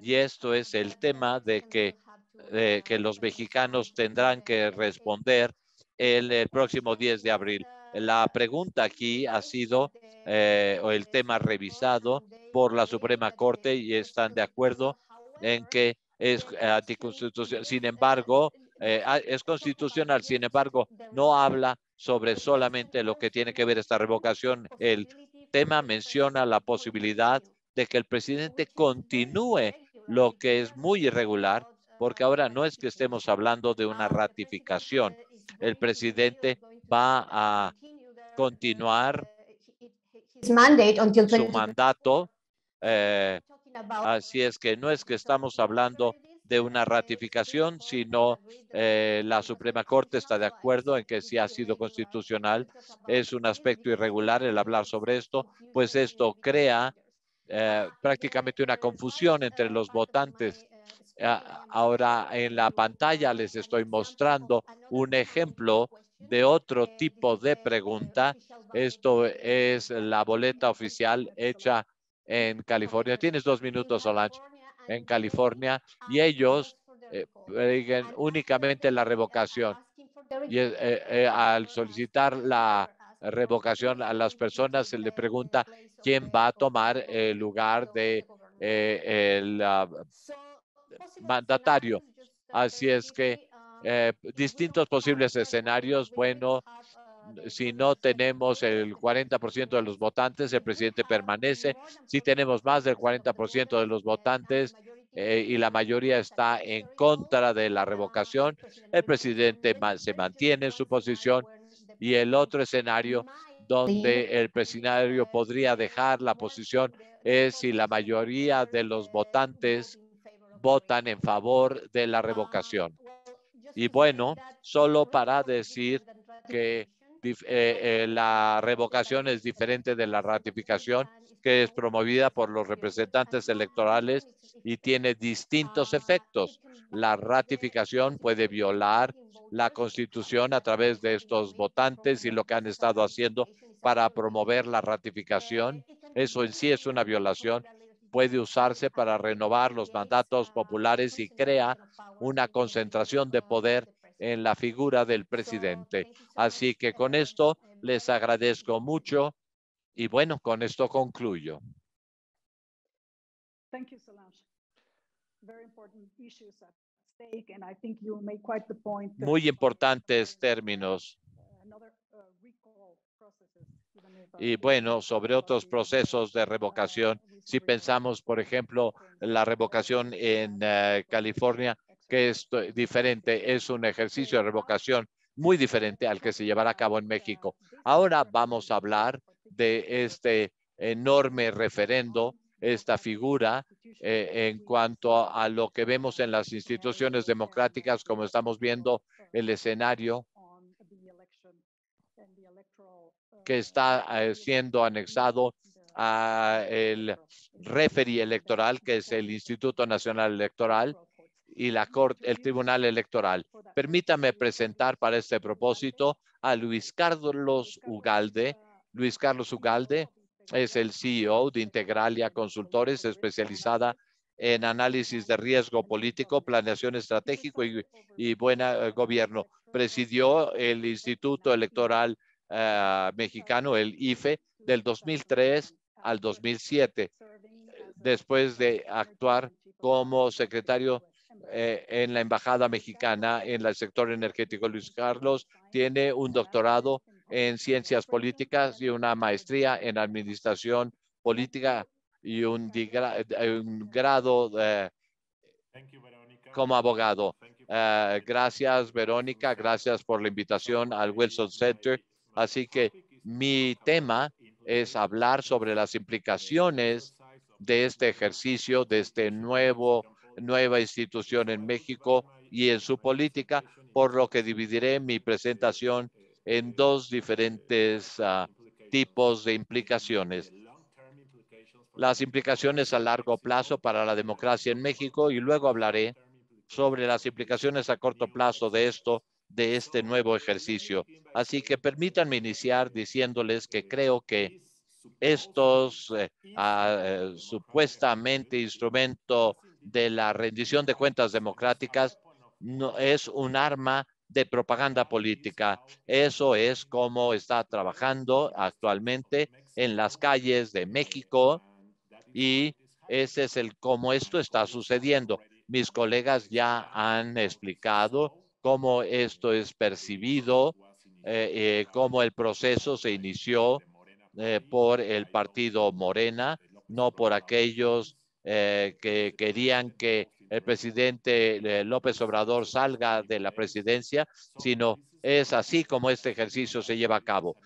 y esto es el tema de que los mexicanos tendrán que responder el próximo 10 de abril. La pregunta aquí ha sido, o el tema revisado por la Suprema Corte, y están de acuerdo en que es anticonstitucional. Sin embargo, es constitucional, sin embargo, no habla sobre solamente lo que tiene que ver esta revocación. El tema menciona la posibilidad de que el presidente continúe, lo que es muy irregular, porque ahora no es que estemos hablando de una ratificación. El presidente va a continuar su mandato, así es que no es que estamos hablando de una ratificación, sino la Suprema Corte está de acuerdo en que si ha sido constitucional. Es un aspecto irregular el hablar sobre esto, pues esto crea prácticamente una confusión entre los votantes. Ahora en la pantalla les estoy mostrando un ejemplo de otro tipo de pregunta. Esto es la boleta oficial hecha en California. Tienes 2 minutos, Solange. En California, y ellos piden únicamente la revocación. Y al solicitar la revocación a las personas se le pregunta quién va a tomar el lugar de el mandatario. Así es que distintos posibles escenarios. Bueno, si no tenemos el 40% de los votantes, el presidente permanece. Si tenemos más del 40% de los votantes y la mayoría está en contra de la revocación, el presidente se mantiene en su posición. Y el otro escenario donde el presidente podría dejar la posición es si la mayoría de los votantes votan en favor de la revocación. Y bueno, solo para decir que la revocación es diferente de la ratificación, que es promovida por los representantes electorales y tiene distintos efectos. La ratificación puede violar la Constitución a través de estos votantes y lo que han estado haciendo para promover la ratificación. Eso en sí es una violación. Puede usarse para renovar los mandatos populares y crea una concentración de poder en la figura del presidente. Así que con esto les agradezco mucho y bueno, con esto concluyo. Thank you, Solange. Very important issues at stake, and I think you made quite the point. Muy importantes términos. Y bueno, sobre otros procesos de revocación, si pensamos, por ejemplo, la revocación en California, que es diferente, es un ejercicio de revocación muy diferente al que se llevará a cabo en México. Ahora vamos a hablar de este enorme referendo, esta figura en cuanto a lo que vemos en las instituciones democráticas, como estamos viendo el escenario que está siendo anexado a el referee electoral, que es el Instituto Nacional Electoral, y la Corte, el Tribunal Electoral. Permítame presentar para este propósito a Luis Carlos Ugalde. Luis Carlos Ugalde es el CEO de Integralia Consultores, especializada en análisis de riesgo político, planeación estratégico y buen gobierno. Presidió el Instituto Electoral mexicano, el IFE, del 2003 al 2007, después de actuar como secretario en la Embajada Mexicana en el sector energético. Luis Carlos tiene un doctorado en ciencias políticas y una maestría en administración política y un grado como abogado. Gracias, Verónica. Gracias por la invitación al Wilson Center. Así que mi tema es hablar sobre las implicaciones de este ejercicio, de este nueva institución en México y en su política, por lo que dividiré mi presentación en dos diferentes tipos de implicaciones. Las implicaciones a largo plazo para la democracia en México y luego hablaré sobre las implicaciones a corto plazo de este nuevo ejercicio. Así que permítanme iniciar diciéndoles que creo que estos supuestamente instrumento de la rendición de cuentas democráticas no es un arma de propaganda política. Eso es como está trabajando actualmente en las calles de México y ese es cómo esto está sucediendo. Mis colegas ya han explicado cómo esto es percibido, cómo el proceso se inició por el partido Morena, no por aquellos que querían que el presidente López Obrador salga de la presidencia, sino es así como este ejercicio se lleva a cabo.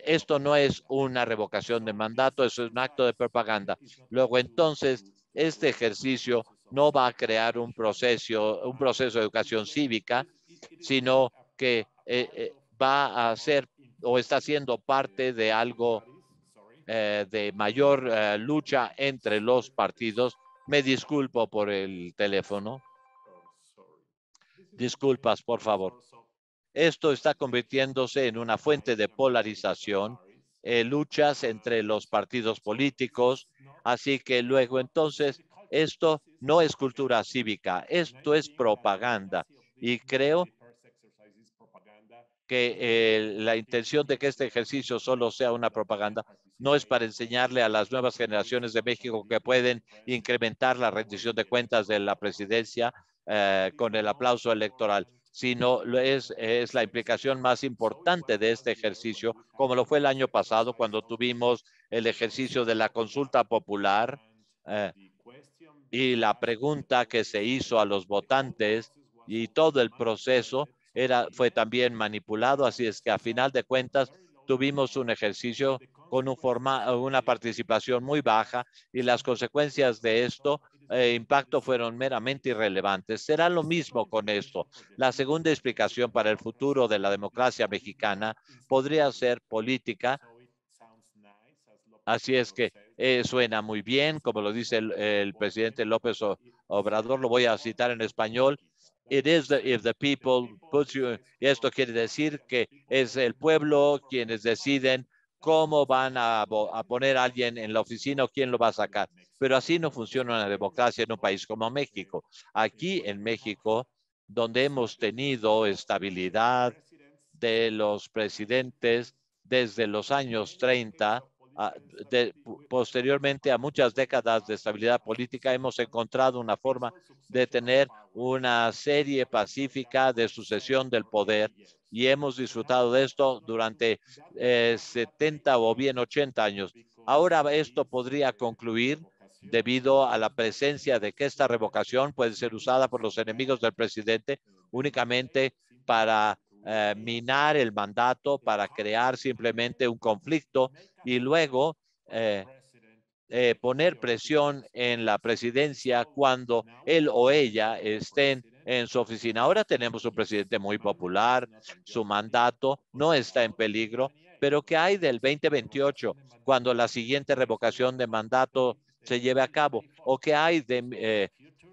Esto no es una revocación de mandato, eso es un acto de propaganda. Luego, entonces, este ejercicio no va a crear un proceso de educación cívica, sino que va a ser o está siendo parte de algo de mayor lucha entre los partidos. Me disculpo por el teléfono. Disculpas, por favor. Esto está convirtiéndose en una fuente de polarización, luchas entre los partidos políticos. Así que luego entonces esto no es cultura cívica, esto es propaganda. Y creo que la intención de que este ejercicio solo sea una propaganda no es para enseñarle a las nuevas generaciones de México que pueden incrementar la rendición de cuentas de la presidencia con el aplauso electoral, sino es la implicación más importante de este ejercicio, como lo fue el año pasado cuando tuvimos el ejercicio de la consulta popular y la pregunta que se hizo a los votantes y todo el proceso fue también manipulado, así es que a final de cuentas tuvimos un ejercicio con una participación muy baja y las consecuencias de esto impacto fueron meramente irrelevantes. Será lo mismo con esto. La segunda explicación para el futuro de la democracia mexicana podría ser política. Así es que suena muy bien, como lo dice el presidente López Obrador, lo voy a citar en español. It is if the people puts you, y esto quiere decir que es el pueblo quienes deciden cómo van a poner a alguien en la oficina o quién lo va a sacar. Pero así no funciona una democracia en un país como México. Aquí en México, donde hemos tenido estabilidad de los presidentes desde los años 30, posteriormente a muchas décadas de estabilidad política, hemos encontrado una forma de tener una serie pacífica de sucesión del poder y hemos disfrutado de esto durante 70 o bien 80 años. Ahora esto podría concluir debido a la presencia de que esta revocación puede ser usada por los enemigos del presidente únicamente para minar el mandato, para crear simplemente un conflicto y luego poner presión en la presidencia cuando él o ella estén en su oficina. Ahora tenemos un presidente muy popular, su mandato no está en peligro, pero ¿qué hay del 2028 cuando la siguiente revocación de mandato se lleve a cabo? ¿O qué hay del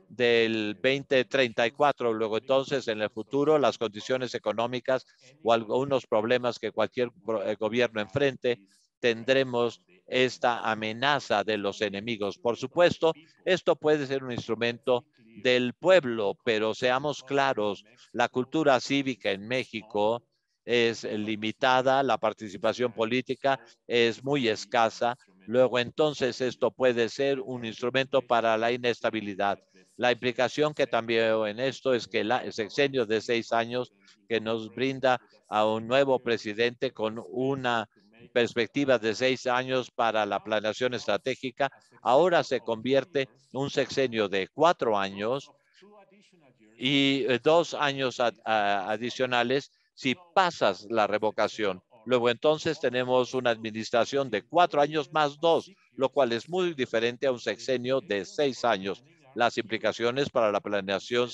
2034? Luego entonces en el futuro las condiciones económicas o algunos problemas que cualquier gobierno enfrente, tendremos esta amenaza de los enemigos. Por supuesto, esto puede ser un instrumento del pueblo, pero seamos claros, la cultura cívica en México es limitada, la participación política es muy escasa. Luego entonces esto puede ser un instrumento para la inestabilidad. La implicación que también veo en esto es que el sexenio de 6 años que nos brinda a un nuevo presidente con una perspectiva de 6 años para la planeación estratégica, ahora se convierte en un sexenio de 4 años y 2 años adicionales si pasas la revocación. Luego entonces tenemos una administración de 4 años más 2, lo cual es muy diferente a un sexenio de 6 años. Las implicaciones para la planeación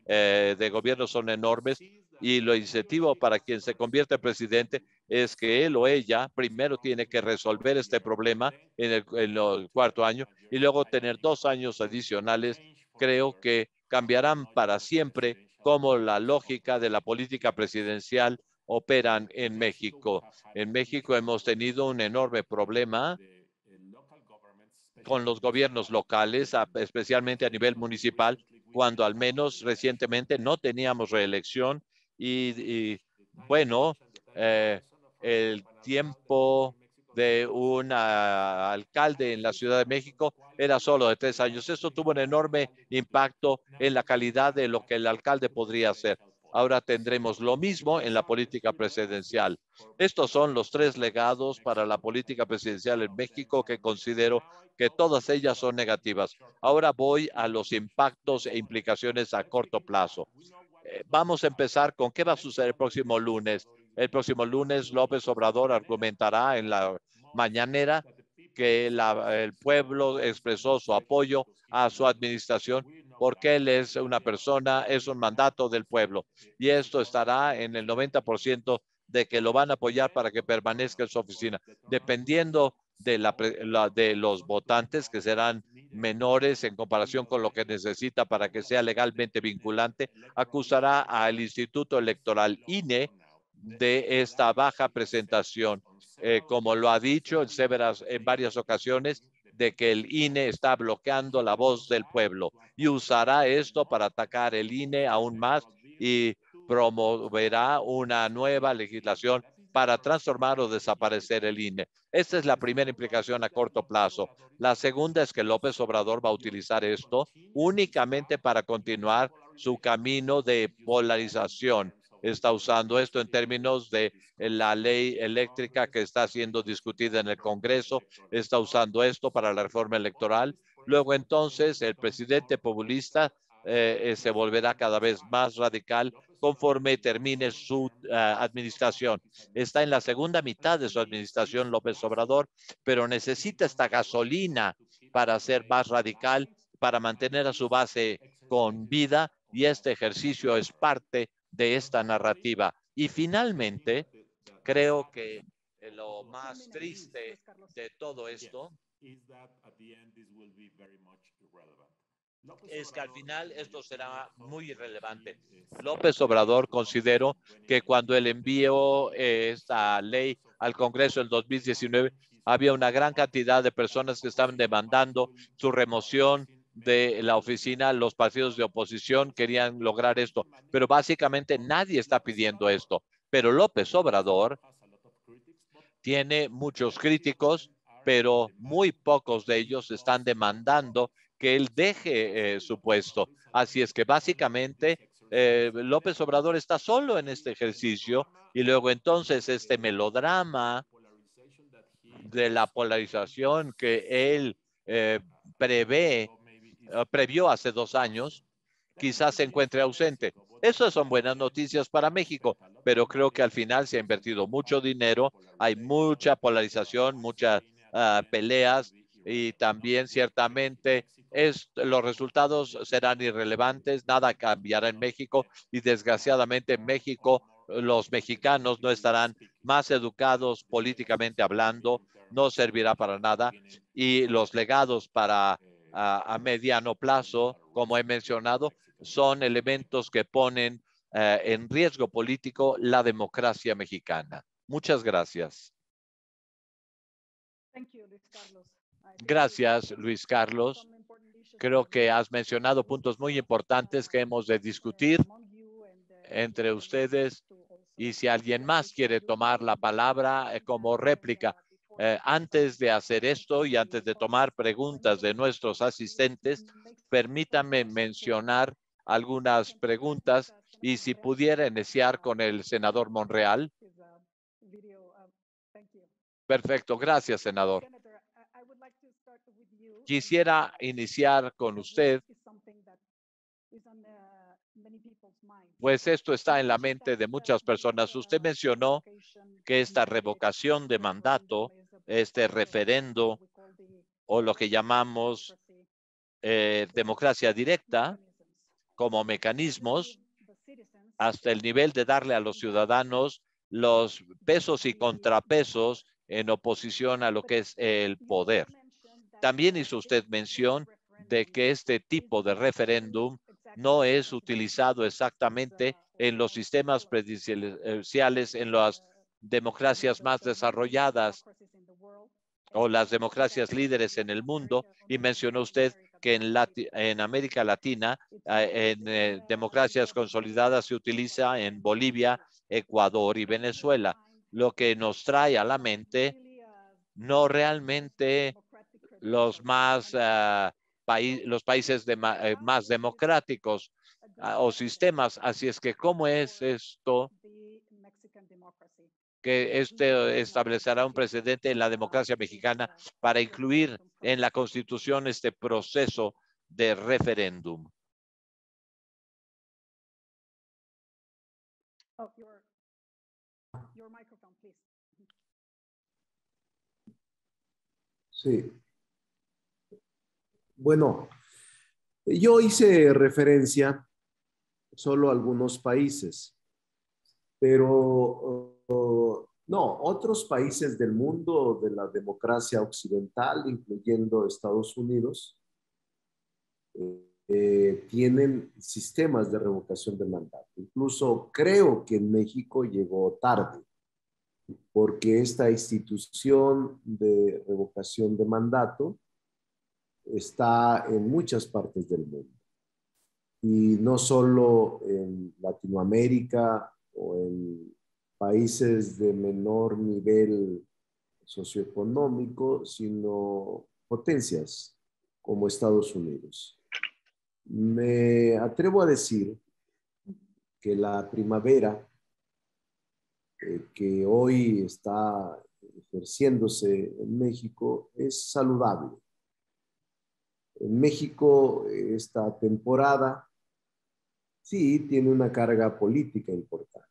de gobierno son enormes y lo incentivo para quien se convierte en presidente es que él o ella primero tiene que resolver este problema en el cuarto año y luego tener 2 años adicionales. Creo que cambiarán para siempre cómo la lógica de la política presidencial operan en México. En México hemos tenido un enorme problema con los gobiernos locales, especialmente a nivel municipal, cuando al menos recientemente no teníamos reelección y bueno, el tiempo de un alcalde en la Ciudad de México era solo de 3 años. Esto tuvo un enorme impacto en la calidad de lo que el alcalde podría hacer. Ahora tendremos lo mismo en la política presidencial. Estos son los 3 legados para la política presidencial en México que considero que todas ellas son negativas. Ahora voy a los impactos e implicaciones a corto plazo. Vamos a empezar con qué va a suceder el próximo lunes. El próximo lunes López Obrador argumentará en la mañanera que el pueblo expresó su apoyo a su administración porque él es una persona, es un mandato del pueblo. Y esto estará en el 90% de que lo van a apoyar para que permanezca en su oficina. Dependiendo de los votantes, que serán menores en comparación con lo que necesita para que sea legalmente vinculante, acusará al Instituto Electoral INE de esta baja presentación, como lo ha dicho en varias ocasiones, de que el INE está bloqueando la voz del pueblo y usará esto para atacar el INE aún más y promoverá una nueva legislación para transformar o desaparecer el INE. Esta es la primera implicación a corto plazo. La segunda es que López Obrador va a utilizar esto únicamente para continuar su camino de polarización. Está usando esto en términos de la ley eléctrica que está siendo discutida en el Congreso, está usando esto para la reforma electoral. Luego entonces el presidente populista se volverá cada vez más radical conforme termine su administración. Está en la segunda mitad de su administración López Obrador, pero necesita esta gasolina para ser más radical, para mantener a su base con vida, y este ejercicio es parte de esta narrativa. Y finalmente, creo que lo más triste de todo esto es que al final esto será muy irrelevante. López Obrador consideró que cuando él envió esta ley al Congreso en 2019, había una gran cantidad de personas que estaban demandando su remoción de la oficina. Los partidos de oposición querían lograr esto, pero básicamente nadie está pidiendo esto. Pero López Obrador tiene muchos críticos, pero muy pocos de ellos están demandando que él deje su puesto. Así es que básicamente López Obrador está solo en este ejercicio, y luego entonces este melodrama de la polarización que él previó hace 2 años, quizás se encuentre ausente. Esas son buenas noticias para México, pero creo que al final se ha invertido mucho dinero, hay mucha polarización, muchas peleas, y también ciertamente los resultados serán irrelevantes, nada cambiará en México, y desgraciadamente en México los mexicanos no estarán más educados políticamente hablando, no servirá para nada, y los legados para a mediano plazo, como he mencionado, son elementos que ponen en riesgo político la democracia mexicana. Muchas gracias. Gracias, Luis Carlos. Creo que has mencionado puntos muy importantes que hemos de discutir entre ustedes, y si alguien más quiere tomar la palabra como réplica. Antes de hacer esto y antes de tomar preguntas de nuestros asistentes, permítanme mencionar algunas preguntas, y si pudiera iniciar con el senador Monreal. Perfecto, gracias, senador. Quisiera iniciar con usted, pues esto está en la mente de muchas personas. Usted mencionó que esta revocación de mandato, este referendo, o lo que llamamos democracia directa, como mecanismos hasta el nivel de darle a los ciudadanos los pesos y contrapesos en oposición a lo que es el poder. También hizo usted mención de que este tipo de referéndum no es utilizado exactamente en los sistemas presidenciales, en las democracias más desarrolladas o las democracias líderes en el mundo, y mencionó usted que en América Latina, en democracias consolidadas, se utiliza en Bolivia, Ecuador y Venezuela, lo que nos trae a la mente no realmente los los países más democráticos o sistemas. Así es que, ¿cómo es esto que establecerá un precedente en la democracia mexicana para incluir en la Constitución este proceso de referéndum? Sí. Bueno, yo hice referencia solo a algunos países, pero no, otros países del mundo de la democracia occidental, incluyendo Estados Unidos, tienen sistemas de revocación de mandato. Incluso creo que en México llegó tarde, porque esta institución de revocación de mandato está en muchas partes del mundo, y no solo en Latinoamérica o en países de menor nivel socioeconómico, sino potencias como Estados Unidos. Me atrevo a decir que la primavera que hoy está ejerciéndose en México es saludable. En México, esta temporada sí tiene una carga política importante.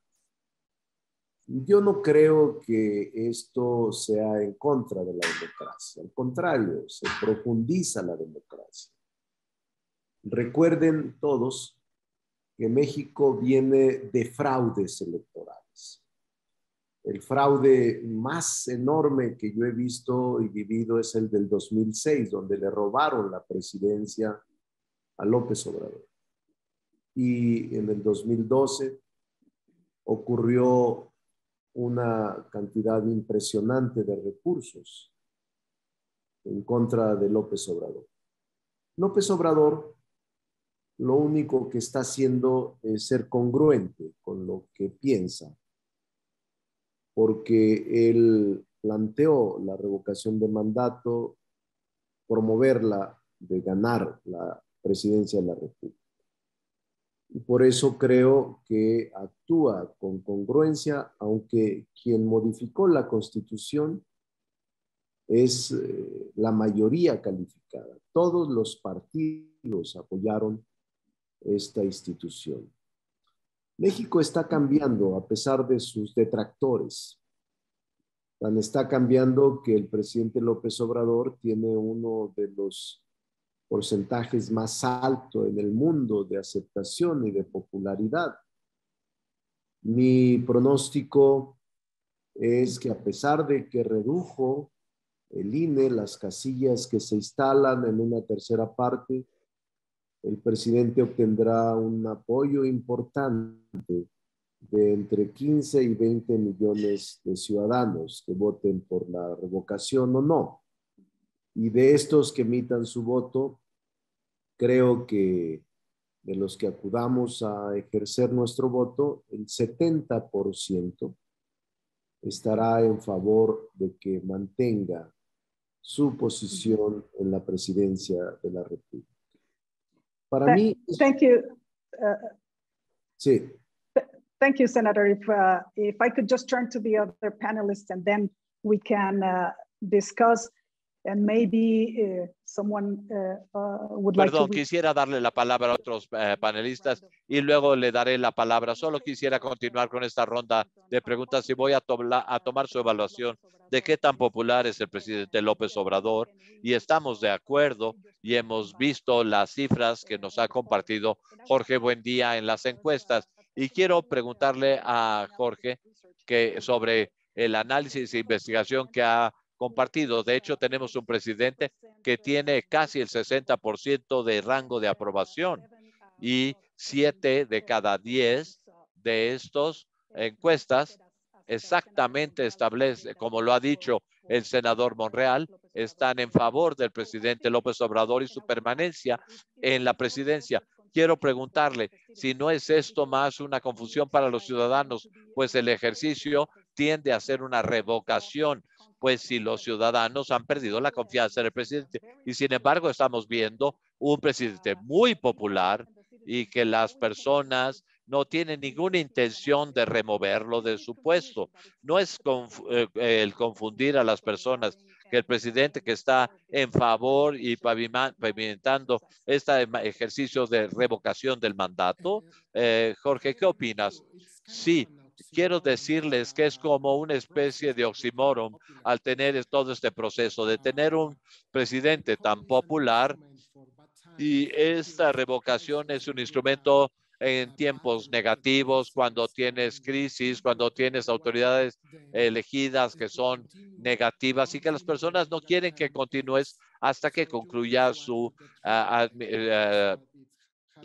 Yo no creo que esto sea en contra de la democracia. Al contrario, se profundiza la democracia. Recuerden todos que México viene de fraudes electorales. El fraude más enorme que yo he visto y vivido es el del 2006, donde le robaron la presidencia a López Obrador. Y en el 2012 ocurrió una cantidad impresionante de recursos en contra de López Obrador. López Obrador lo único que está haciendo es ser congruente con lo que piensa, porque él planteó la revocación de mandato, promoverla, de ganar la presidencia de la República. Y por eso creo que actúa con congruencia, aunque quien modificó la Constitución es la mayoría calificada. Todos los partidos apoyaron esta institución. México está cambiando a pesar de sus detractores. Tan está cambiando que el presidente López Obrador tiene uno de los porcentajes más altos en el mundo de aceptación y de popularidad. Mi pronóstico es que a pesar de que redujo el INE, las casillas que se instalan en una tercera parte, el presidente obtendrá un apoyo importante de entre 15 y 20 millones de ciudadanos que voten por la revocación o no. Y de estos que emitan su voto, creo que de los que acudamos a ejercer nuestro voto, el 70% estará en favor de que mantenga su posición en la presidencia de la República. Para mí... Thank you. Sí. Thank you, Senator. If I could just turn to the other panelists and then we can discuss, and maybe someone would like to... Perdón, quisiera darle la palabra a otros panelistas y luego le daré la palabra. Solo quisiera continuar con esta ronda de preguntas y voy a tomar su evaluación de qué tan popular es el presidente López Obrador. Y estamos de acuerdo y hemos visto las cifras que nos ha compartido Jorge Buendía en las encuestas. Y quiero preguntarle a Jorge sobre el análisis e investigación que ha compartido. De hecho, tenemos un presidente que tiene casi el 60% de rango de aprobación y 7 de cada 10 de estos encuestas exactamente establece, como lo ha dicho el senador Monreal, están en favor del presidente López Obrador y su permanencia en la presidencia. Quiero preguntarle si no es esto más una confusión para los ciudadanos, pues el ejercicio tiende a ser una revocación, pues si los ciudadanos han perdido la confianza en el presidente. Y sin embargo, estamos viendo un presidente muy popular y que las personas no tienen ninguna intención de removerlo de su puesto. No es el confundir a las personas que el presidente que está en favor y pavimentando este ejercicio de revocación del mandato. Jorge, ¿qué opinas? Sí, quiero decirles que es como una especie de oxímoron al tener todo este proceso de tener un presidente tan popular, y esta revocación es un instrumento en tiempos negativos, cuando tienes crisis, cuando tienes autoridades elegidas que son negativas y que las personas no quieren que continúes hasta que concluya su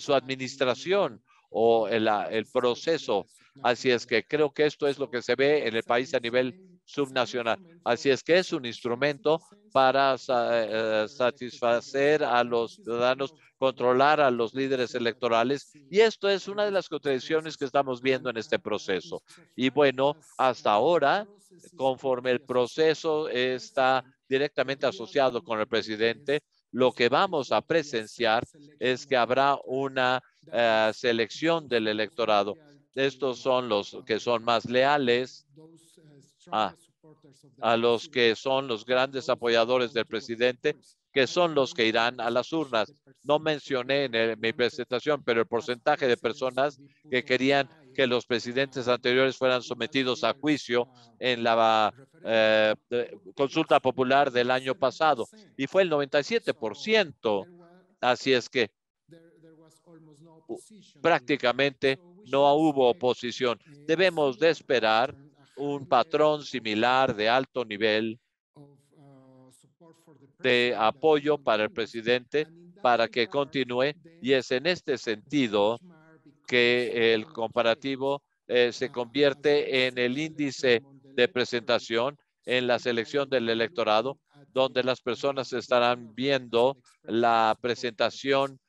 administración o el proceso. Así es que creo que esto es lo que se ve en el país a nivel subnacional. Así es que es un instrumento para satisfacer a los ciudadanos, controlar a los líderes electorales, y esto es una de las contradicciones que estamos viendo en este proceso. Y bueno, hasta ahora, conforme el proceso está directamente asociado con el presidente, lo que vamos a presenciar es que habrá una selección del electorado. Estos son los que son más leales a los que son los grandes apoyadores del presidente, que son los que irán a las urnas. No mencioné en mi presentación, pero el porcentaje de personas que querían que los presidentes anteriores fueran sometidos a juicio en la consulta popular del año pasado, y fue el 97%. Así es que prácticamente no hubo oposición. Debemos de esperar un patrón similar de alto nivel de apoyo para el presidente para que continúe, y es en este sentido que el comparativo se convierte en el índice de presentación en la selección del electorado, donde las personas estarán viendo la presentación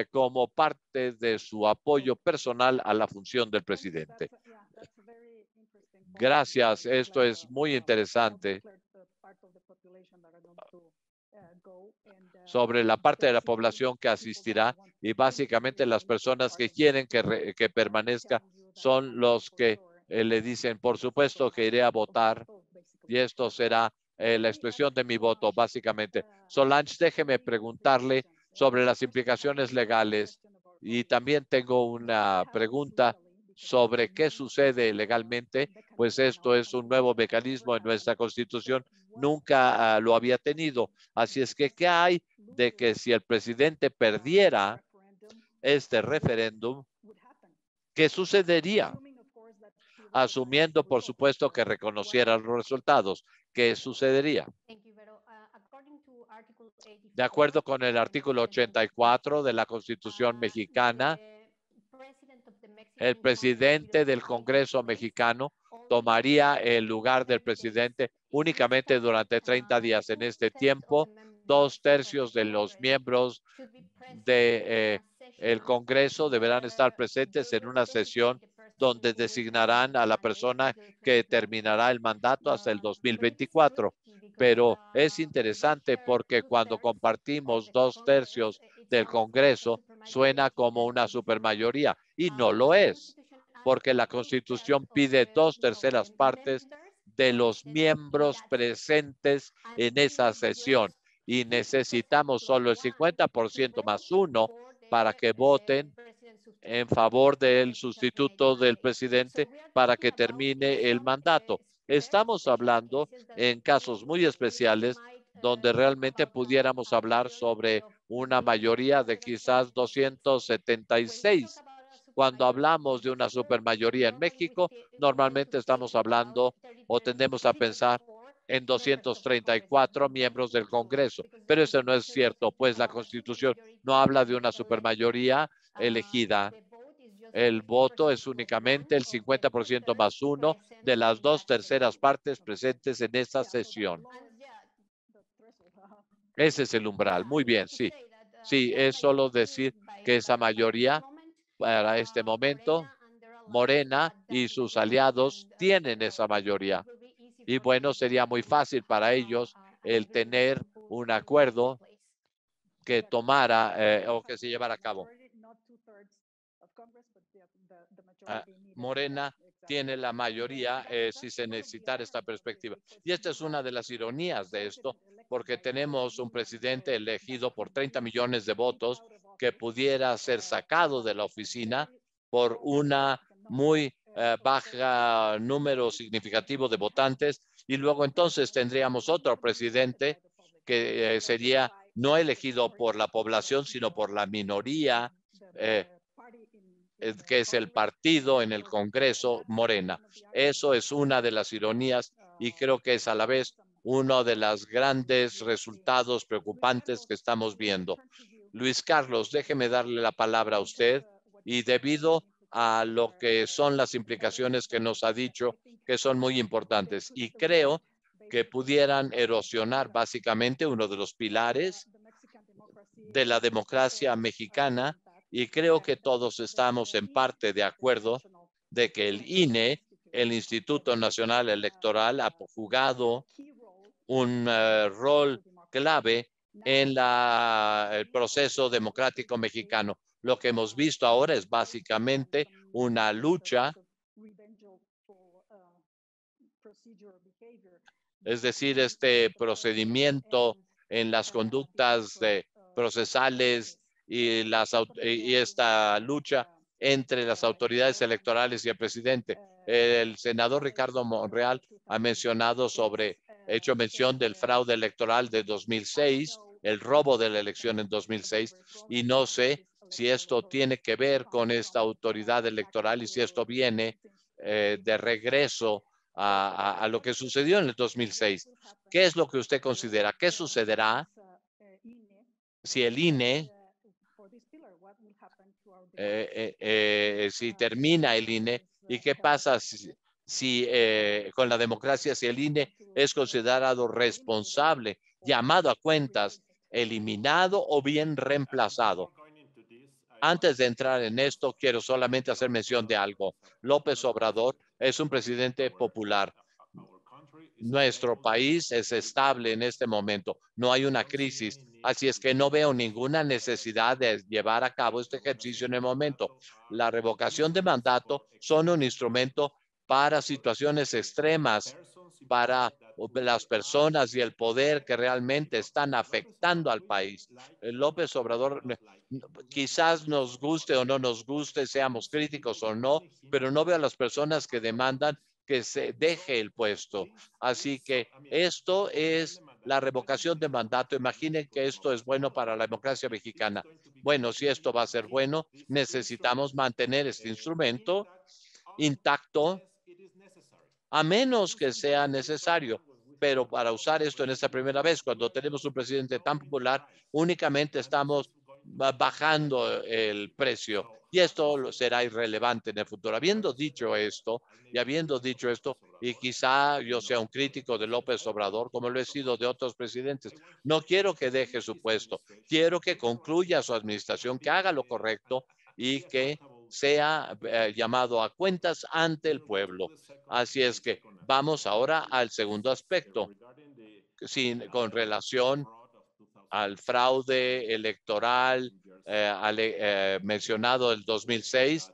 como parte de su apoyo personal a la función del presidente. Gracias, esto es muy interesante sobre la parte de la población que asistirá, y básicamente las personas que quieren que permanezca son los que le dicen, por supuesto que iré a votar, y esto será la expresión de mi voto, básicamente. Solange, déjeme preguntarle sobre las implicaciones legales, y también tengo una pregunta sobre qué sucede legalmente, pues esto es un nuevo mecanismo en nuestra Constitución, nunca lo había tenido. Así es que, ¿qué hay de que si el presidente perdiera este referéndum, qué sucedería? Asumiendo, por supuesto, que reconociera los resultados, ¿qué sucedería? De acuerdo con el artículo 84 de la Constitución mexicana, el presidente del Congreso mexicano tomaría el lugar del presidente únicamente durante 30 días. En este tiempo, 2/3 de los miembros del Congreso deberán estar presentes en una sesión donde designarán a la persona que terminará el mandato hasta el 2024. Pero es interesante porque cuando compartimos 2/3 del Congreso, suena como una supermayoría, y no lo es, porque la Constitución pide 2/3 partes de los miembros presentes en esa sesión, y necesitamos solo el 50% más uno para que voten en favor del sustituto del presidente para que termine el mandato. Estamos hablando en casos muy especiales donde realmente pudiéramos hablar sobre una mayoría de quizás 276. Cuando hablamos de una supermayoría en México, normalmente estamos hablando o tendemos a pensar en 234 miembros del Congreso, pero eso no es cierto, pues la Constitución no habla de una supermayoría elegida. El voto es únicamente el 50% más uno de las 2/3 partes presentes en esta sesión. Ese es el umbral. Muy bien, sí. Sí, es solo decir que esa mayoría para este momento, Morena y sus aliados tienen esa mayoría. Y bueno, sería muy fácil para ellos el tener un acuerdo que tomara o que se llevara a cabo. Morena tiene la mayoría si se necesitara esta perspectiva. Y esta es una de las ironías de esto, porque tenemos un presidente elegido por 30 millones de votos que pudiera ser sacado de la oficina por una muy baja número significativo de votantes, y luego entonces tendríamos otro presidente que sería no elegido por la población, sino por la minoría que es el partido en el Congreso, Morena. Eso es una de las ironías, y creo que es a la vez uno de los grandes resultados preocupantes que estamos viendo. Luis Carlos, déjeme darle la palabra a usted, y debido a lo que son las implicaciones que nos ha dicho, que son muy importantes, y creo que pudieran erosionar básicamente uno de los pilares de la democracia mexicana, y creo que todos estamos en parte de acuerdo de que el INE, el Instituto Nacional Electoral, ha jugado un rol clave en el proceso democrático mexicano. Lo que hemos visto ahora es básicamente una lucha, es decir, este procedimiento en las conductas procesales y esta lucha entre las autoridades electorales y el presidente. El senador Ricardo Monreal ha hecho mención del fraude electoral de 2006, el robo de la elección en 2006, y no sé si esto tiene que ver con esta autoridad electoral y si esto viene de regreso a lo que sucedió en el 2006. ¿Qué es lo que usted considera? ¿Qué sucederá si el INE, si termina el INE? ¿Y qué pasa si con la democracia, si el INE es considerado responsable, llamado a cuentas, eliminado o bien reemplazado? Antes de entrar en esto, quiero solamente hacer mención de algo. López Obrador es un presidente popular. Nuestro país es estable en este momento. No hay una crisis. Así es que no veo ninguna necesidad de llevar a cabo este ejercicio en el momento. La revocación de mandato son un instrumento para situaciones extremas, para las personas y el poder que realmente están afectando al país. López Obrador, quizás nos guste o no nos guste, seamos críticos o no, pero no veo a las personas que demandan que se deje el puesto. Así que esto es la revocación de mandato. Imaginen que esto es bueno para la democracia mexicana. Bueno, si esto va a ser bueno, necesitamos mantener este instrumento intacto a menos que sea necesario. Pero para usar esto en esta primera vez, cuando tenemos un presidente tan popular, únicamente estamos bajando el precio y esto será irrelevante en el futuro. Habiendo dicho esto, y quizá yo sea un crítico de López Obrador, como lo he sido de otros presidentes, no quiero que deje su puesto, quiero que concluya su administración, que haga lo correcto y que sea llamado a cuentas ante el pueblo. Así es que vamos ahora al segundo aspecto, con relación al fraude electoral mencionado el 2006.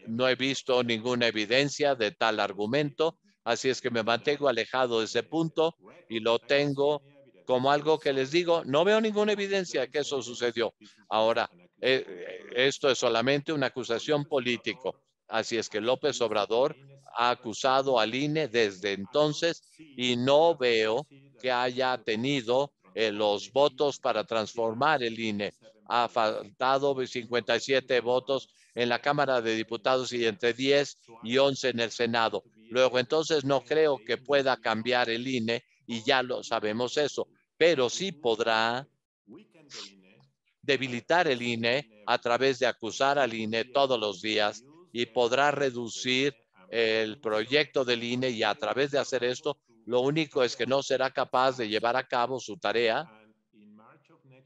No he visto ninguna evidencia de tal argumento, así es que me mantengo alejado de ese punto y lo tengo como algo que les digo, no veo ninguna evidencia de que eso sucedió. Ahora, esto es solamente una acusación política. Así es que López Obrador ha acusado al INE desde entonces y no veo que haya tenido los votos para transformar el INE. Ha faltado 57 votos en la Cámara de Diputados y entre 10 y 11 en el Senado. Luego, entonces, no creo que pueda cambiar el INE y ya lo sabemos eso, pero sí podrá debilitar el INE a través de acusar al INE todos los días y podrá reducir el proyecto del INE y a través de hacer esto, lo único es que no será capaz de llevar a cabo su tarea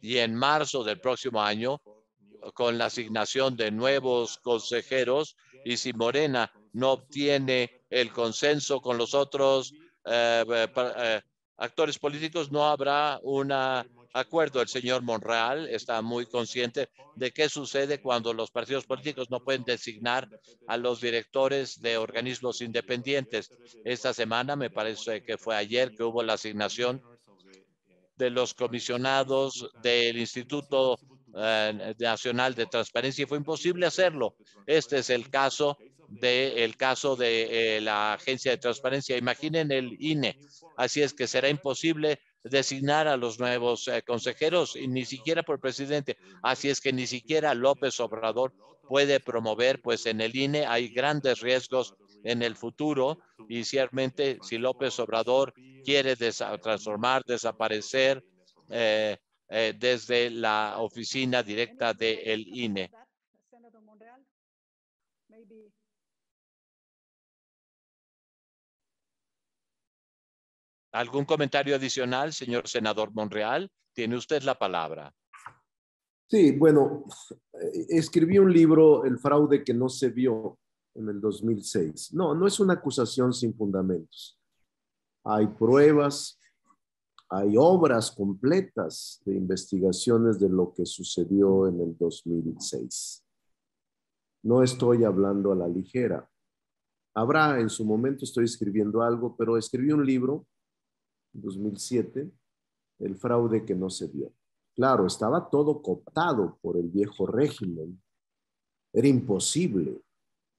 y en marzo del próximo año, con la asignación de nuevos consejeros y si Morena no obtiene el consenso con los otros actores políticos, no habrá un acuerdo. El señor Monreal está muy consciente de qué sucede cuando los partidos políticos no pueden designar a los directores de organismos independientes. Esta semana, me parece que fue ayer, que hubo la asignación de los comisionados del Instituto Nacional de Transparencia y fue imposible hacerlo. Este es el caso de la Agencia de Transparencia. Imaginen el INE. Así es que será imposible designar a los nuevos consejeros y ni siquiera por presidente. Así es que ni siquiera López Obrador puede promover, pues en el INE hay grandes riesgos en el futuro y ciertamente si López Obrador quiere transformar, desaparecer desde la oficina directa del INE. ¿Algún comentario adicional, señor senador Monreal? Tiene usted la palabra. Sí, bueno, escribí un libro, El fraude que no se vio, en el 2006. No, no es una acusación sin fundamentos. Hay pruebas, hay obras completas de investigaciones de lo que sucedió en el 2006. No estoy hablando a la ligera. Habrá, en su momento estoy escribiendo algo, pero escribí un libro en 2007, El fraude que no se vio. Claro, estaba todo cooptado por el viejo régimen. Era imposible.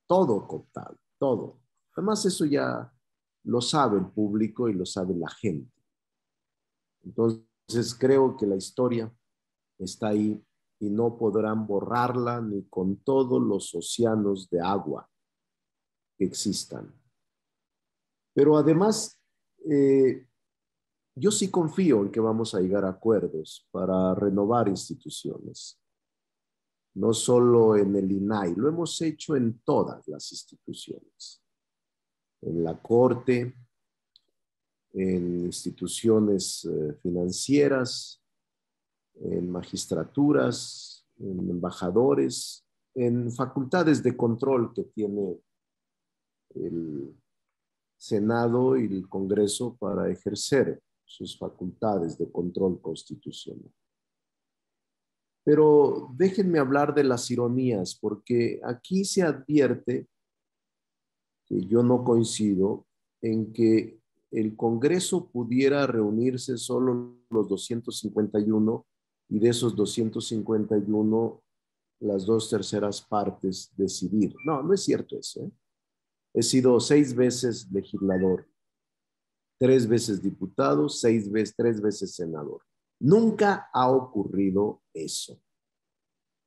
Todo cooptado, todo. Además, eso ya lo sabe el público y lo sabe la gente. Entonces, creo que la historia está ahí y no podrán borrarla ni con todos los océanos de agua que existan. Pero además, yo sí confío en que vamos a llegar a acuerdos para renovar instituciones, no solo en el INAI, lo hemos hecho en todas las instituciones, en la Corte, en instituciones financieras, en magistraturas, en embajadores, en facultades de control que tiene el Senado y el Congreso para ejercer sus facultades de control constitucional. Pero déjenme hablar de las ironías, porque aquí se advierte que yo no coincido en que el Congreso pudiera reunirse solo los 251 y de esos 251 las 2/3 partes decidir. No, no es cierto eso, ¿eh? He sido 6 veces legislador, 3 veces diputado, 3 veces senador. Nunca ha ocurrido eso.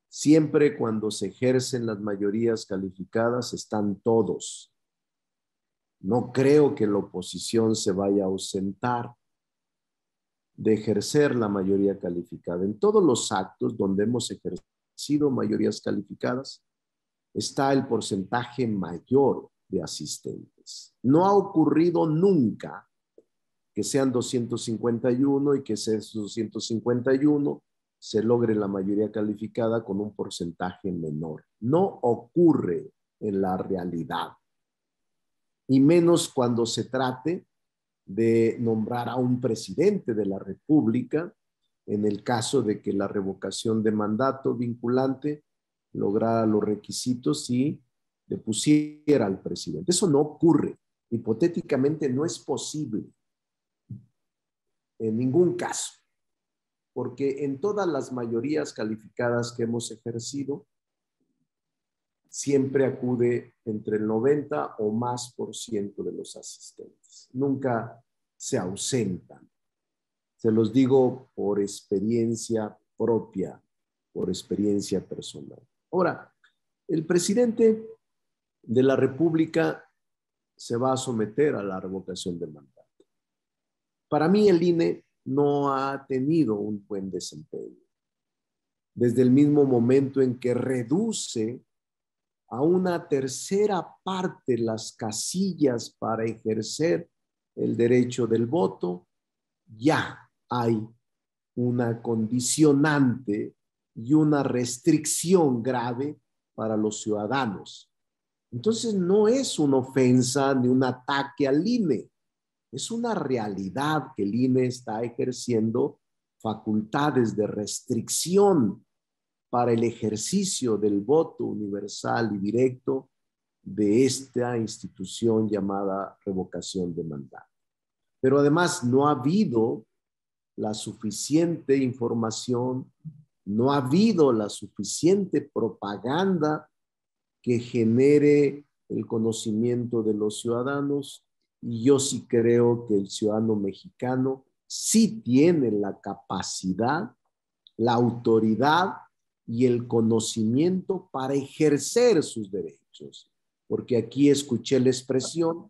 Siempre cuando se ejercen las mayorías calificadas están todos. No creo que la oposición se vaya a ausentar de ejercer la mayoría calificada. En todos los actos donde hemos ejercido mayorías calificadas está el porcentaje mayor de asistentes. No ha ocurrido nunca que sean 251 y que esos 251 se logre la mayoría calificada con un porcentaje menor. No ocurre en la realidad. Y menos cuando se trate de nombrar a un presidente de la República, en el caso de que la revocación de mandato vinculante lograra los requisitos y le pusiera al presidente. Eso no ocurre. Hipotéticamente no es posible en ningún caso, porque en todas las mayorías calificadas que hemos ejercido, siempre acude entre el 90 o más por ciento de los asistentes. Nunca se ausentan. Se los digo por experiencia propia, por experiencia personal. Ahora, el presidente de la República se va a someter a la revocación de mandato. Para mí el INE no ha tenido un buen desempeño. Desde el mismo momento en que reduce a una tercera parte las casillas para ejercer el derecho del voto, ya hay una condicionante y una restricción grave para los ciudadanos. Entonces no es una ofensa ni un ataque al INE, es una realidad que el INE está ejerciendo facultades de restricción para el ejercicio del voto universal y directo de esta institución llamada revocación de mandato. Pero además no ha habido la suficiente información, no ha habido la suficiente propaganda que genere el conocimiento de los ciudadanos, y yo sí creo que el ciudadano mexicano sí tiene la capacidad, la autoridad y el conocimiento para ejercer sus derechos. Porque aquí escuché la expresión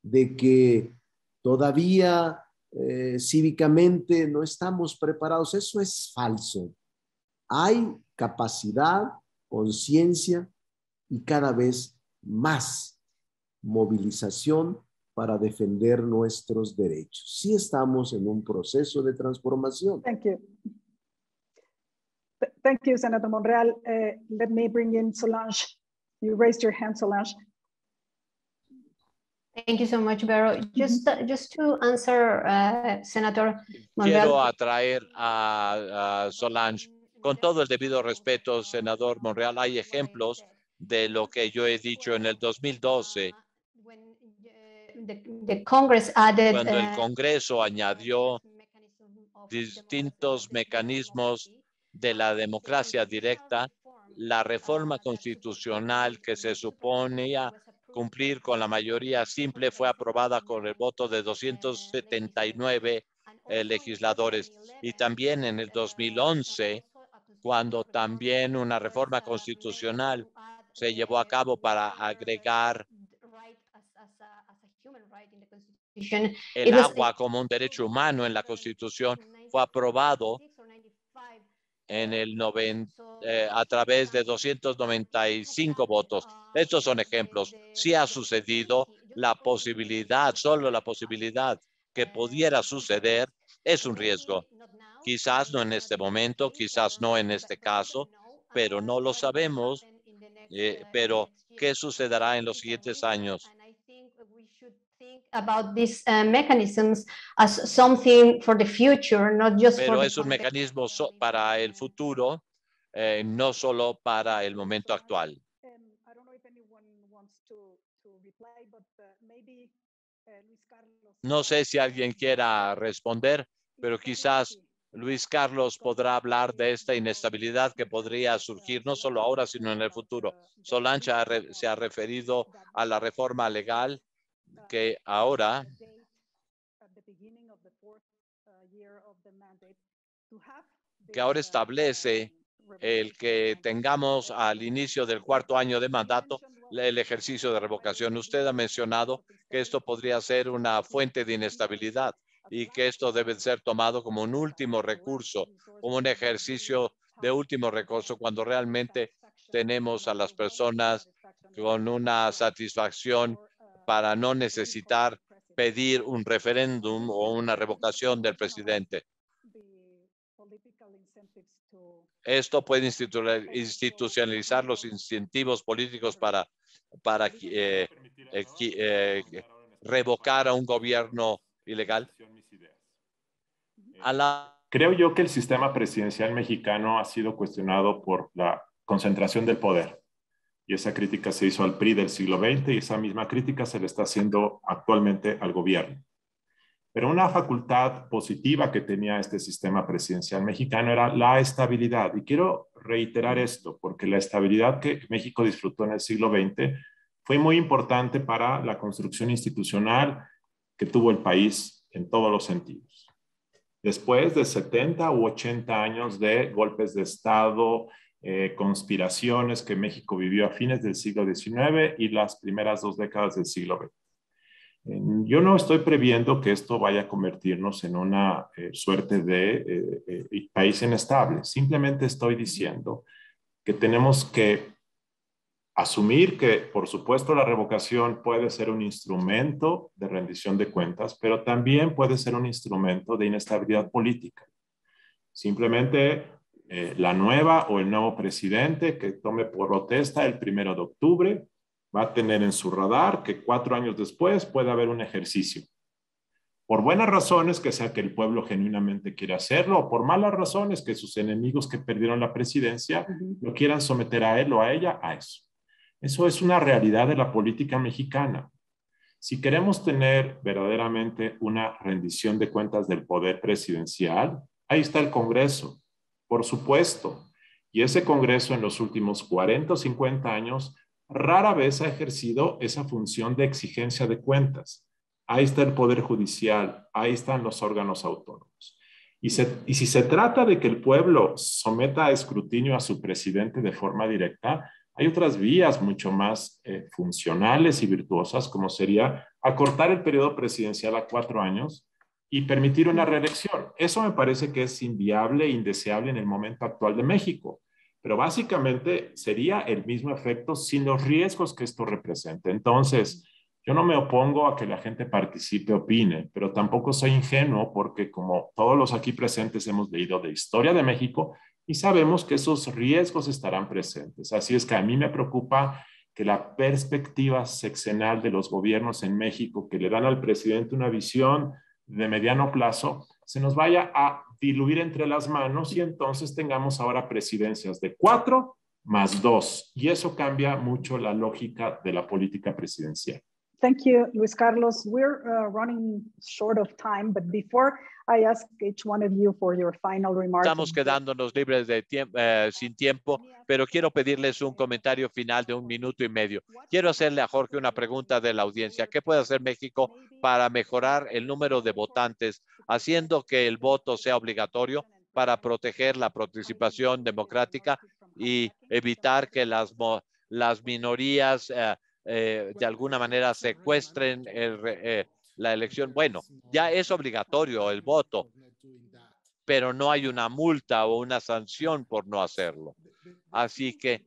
de que todavía cívicamente no estamos preparados. Eso es falso. Hay capacidad, conciencia y cada vez más movilización para defender nuestros derechos. Sí estamos en un proceso de transformación. Thank you. Thank you, Senator Monreal. Let me bring in Solange. You raised your hand, Solange. Thank you so much, Vero. Just to answer, Senator Monreal. Quiero atraer a Solange. Con todo el debido respeto, senador Monreal, hay ejemplos de lo que yo he dicho en el 2012. Cuando el Congreso añadió distintos mecanismos de la democracia directa, la reforma constitucional que se suponía cumplir con la mayoría simple fue aprobada con el voto de 279 legisladores. Y también en el 2011, cuando también una reforma constitucional se llevó a cabo para agregar el agua como un derecho humano en la Constitución, fue aprobado en el a través de 295 votos. Estos son ejemplos. Sí ha sucedido la posibilidad, solo la posibilidad que pudiera suceder es un riesgo. Quizás no en este momento, quizás no en este caso, pero no lo sabemos. Pero ¿qué sucederá en los siguientes años? About these mechanisms as something for the future, not just Pero for es un mecanismo para el futuro, no solo para el momento actual. No sé si alguien quiera responder, pero quizás Luis Carlos podrá hablar de esta inestabilidad que podría surgir no solo ahora, sino en el futuro. Solange se ha referido a la reforma legal que ahora establece el que tengamos al inicio del cuarto año de mandato el ejercicio de revocación. Usted ha mencionado que esto podría ser una fuente de inestabilidad y que esto debe ser tomado como un último recurso, como un ejercicio de último recurso cuando realmente tenemos a las personas con una satisfacción para no necesitar pedir un referéndum o una revocación del presidente. Esto puede institucionalizar los incentivos políticos para revocar a un gobierno ilegal. Creo yo que el sistema presidencial mexicano ha sido cuestionado por la concentración del poder. Y esa crítica se hizo al PRI del siglo XX y esa misma crítica se le está haciendo actualmente al gobierno. Pero una facultad positiva que tenía este sistema presidencial mexicano era la estabilidad. Y quiero reiterar esto, porque la estabilidad que México disfrutó en el siglo XX fue muy importante para la construcción institucional que tuvo el país en todos los sentidos. Después de 70 u 80 años de golpes de Estado, conspiraciones que México vivió a fines del siglo XIX y las primeras 2 décadas del siglo XX. Yo no estoy previendo que esto vaya a convertirnos en una suerte de país inestable. Simplemente estoy diciendo que tenemos que asumir que, por supuesto, la revocación puede ser un instrumento de rendición de cuentas, pero también puede ser un instrumento de inestabilidad política. Simplemente la nueva o el nuevo presidente que tome por protesta el 1 de octubre va a tener en su radar que 4 años después puede haber un ejercicio. Por buenas razones, que sea que el pueblo genuinamente quiere hacerlo, o por malas razones, que sus enemigos que perdieron la presidencia lo quieran someter a él o a ella a eso. Eso es una realidad de la política mexicana. Si queremos tener verdaderamente una rendición de cuentas del poder presidencial, ahí está el Congreso, por supuesto. Y ese Congreso en los últimos 40 o 50 años rara vez ha ejercido esa función de exigencia de cuentas. Ahí está el Poder Judicial, ahí están los órganos autónomos. Y si se trata de que el pueblo someta a escrutinio a su presidente de forma directa, hay otras vías mucho más funcionales y virtuosas, como sería acortar el periodo presidencial a 4 años y permitir una reelección. Eso me parece que es inviable e indeseable en el momento actual de México. Pero básicamente sería el mismo efecto sin los riesgos que esto representa. Entonces, yo no me opongo a que la gente participe, opine, pero tampoco soy ingenuo porque como todos los aquí presentes hemos leído de historia de México y sabemos que esos riesgos estarán presentes. Así es que a mí me preocupa que la perspectiva sexenal de los gobiernos en México, que le dan al presidente una visión de mediano plazo, se nos vaya a diluir entre las manos y entonces tengamos ahora presidencias de 4 más 2. Y eso cambia mucho la lógica de la política presidencial. Thank you, Luis Carlos. We're running short of time, but before I ask each one of you for your final remarks. Estamos quedándonos libres de tiempo, sin tiempo, pero quiero pedirles un comentario final de 1 minuto y medio. Quiero hacerle a Jorge una pregunta de la audiencia. ¿Qué puede hacer México para mejorar el número de votantes, haciendo que el voto sea obligatorio para proteger la participación democrática y evitar que las minorías de alguna manera secuestren la elección? Bueno, ya es obligatorio el voto, pero no hay una multa o una sanción por no hacerlo. Así que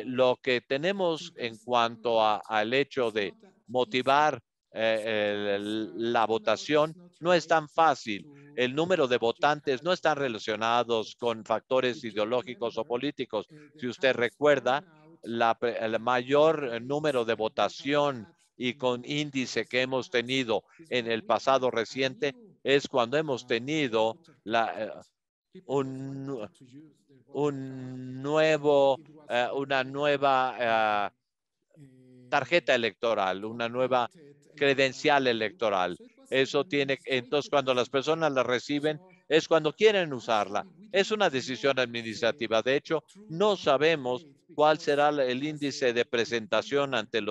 lo que tenemos en cuanto al hecho de motivar la votación no es tan fácil. El número de votantes no están relacionados con factores ideológicos o políticos. Si usted recuerda, el mayor número de votación y con índice que hemos tenido en el pasado reciente es cuando hemos tenido una nueva tarjeta electoral, una nueva credencial electoral. Eso tiene, entonces cuando las personas la reciben es cuando quieren usarla. Es una decisión administrativa. De hecho, no sabemos cuál será el índice de presentación ante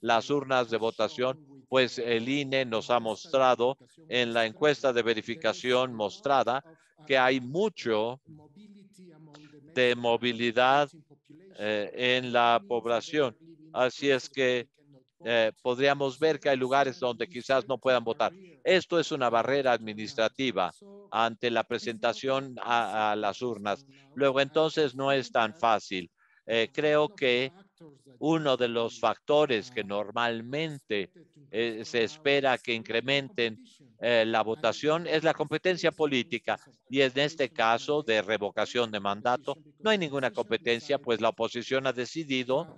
las urnas de votación, pues el INE nos ha mostrado en la encuesta de verificación mostrada que hay mucho de movilidad en la población. Así es que podríamos ver que hay lugares donde quizás no puedan votar. Esto es una barrera administrativa ante la presentación a las urnas. Luego, entonces, no es tan fácil. Creo que uno de los factores que normalmente se espera que incrementen la votación es la competencia política, y en este caso de revocación de mandato no hay ninguna competencia, pues la oposición ha decidido,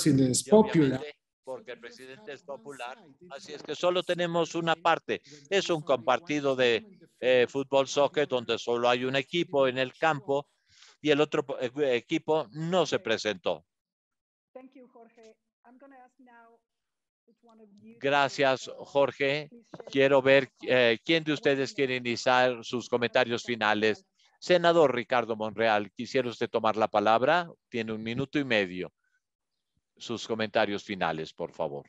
y obviamente porque el presidente es popular, así es que solo tenemos una parte. Es un compartido de fútbol, soccer, donde solo hay un equipo en el campo y el otro equipo no se presentó. Gracias, Jorge. Quiero ver quién de ustedes quiere iniciar sus comentarios finales. Senador Ricardo Monreal, ¿quisiera usted tomar la palabra? Tiene 1 minuto y medio. Sus comentarios finales, por favor.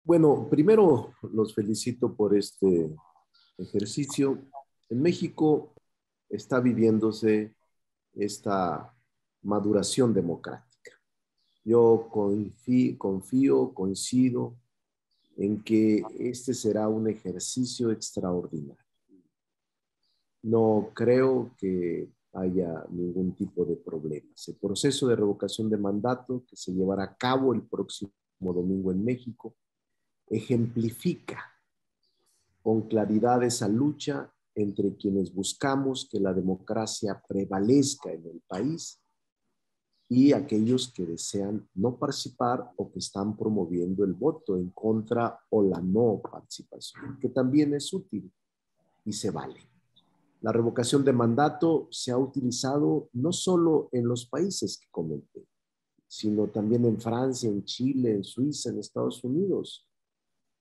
Bueno, primero los felicito por este ejercicio. En México está viviéndose esta maduración democrática. Yo coincido en que este será un ejercicio extraordinario. No creo que haya ningún tipo de problemas. El proceso de revocación de mandato que se llevará a cabo el próximo domingo en México ejemplifica con claridad esa lucha entre quienes buscamos que la democracia prevalezca en el país y aquellos que desean no participar o que están promoviendo el voto en contra o la no participación, que también es útil y se vale. La revocación de mandato se ha utilizado no solo en los países que comenté, sino también en Francia, en Chile, en Suiza, en Estados Unidos.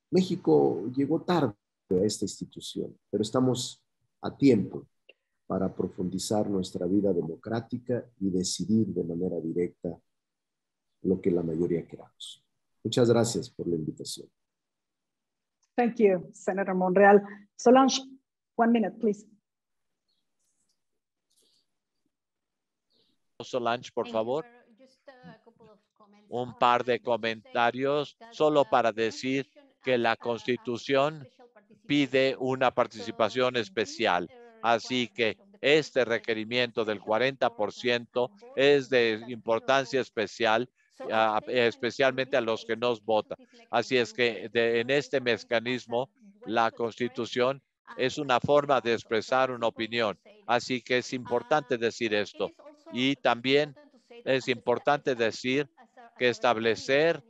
México llegó tarde a esta institución, pero estamos a tiempo para profundizar nuestra vida democrática y decidir de manera directa lo que la mayoría queramos. Muchas gracias por la invitación. Thank you, Senator Monreal. Solange, 1 minute, please. Solange, por favor. Un par de comentarios solo para decir que la Constitución pide una participación especial. Así que este requerimiento del 40% es de importancia especial, especialmente a los que nos votan. Así es que en este mecanismo, la Constitución es una forma de expresar una opinión. Así que es importante decir esto. Y también es importante decir que establecer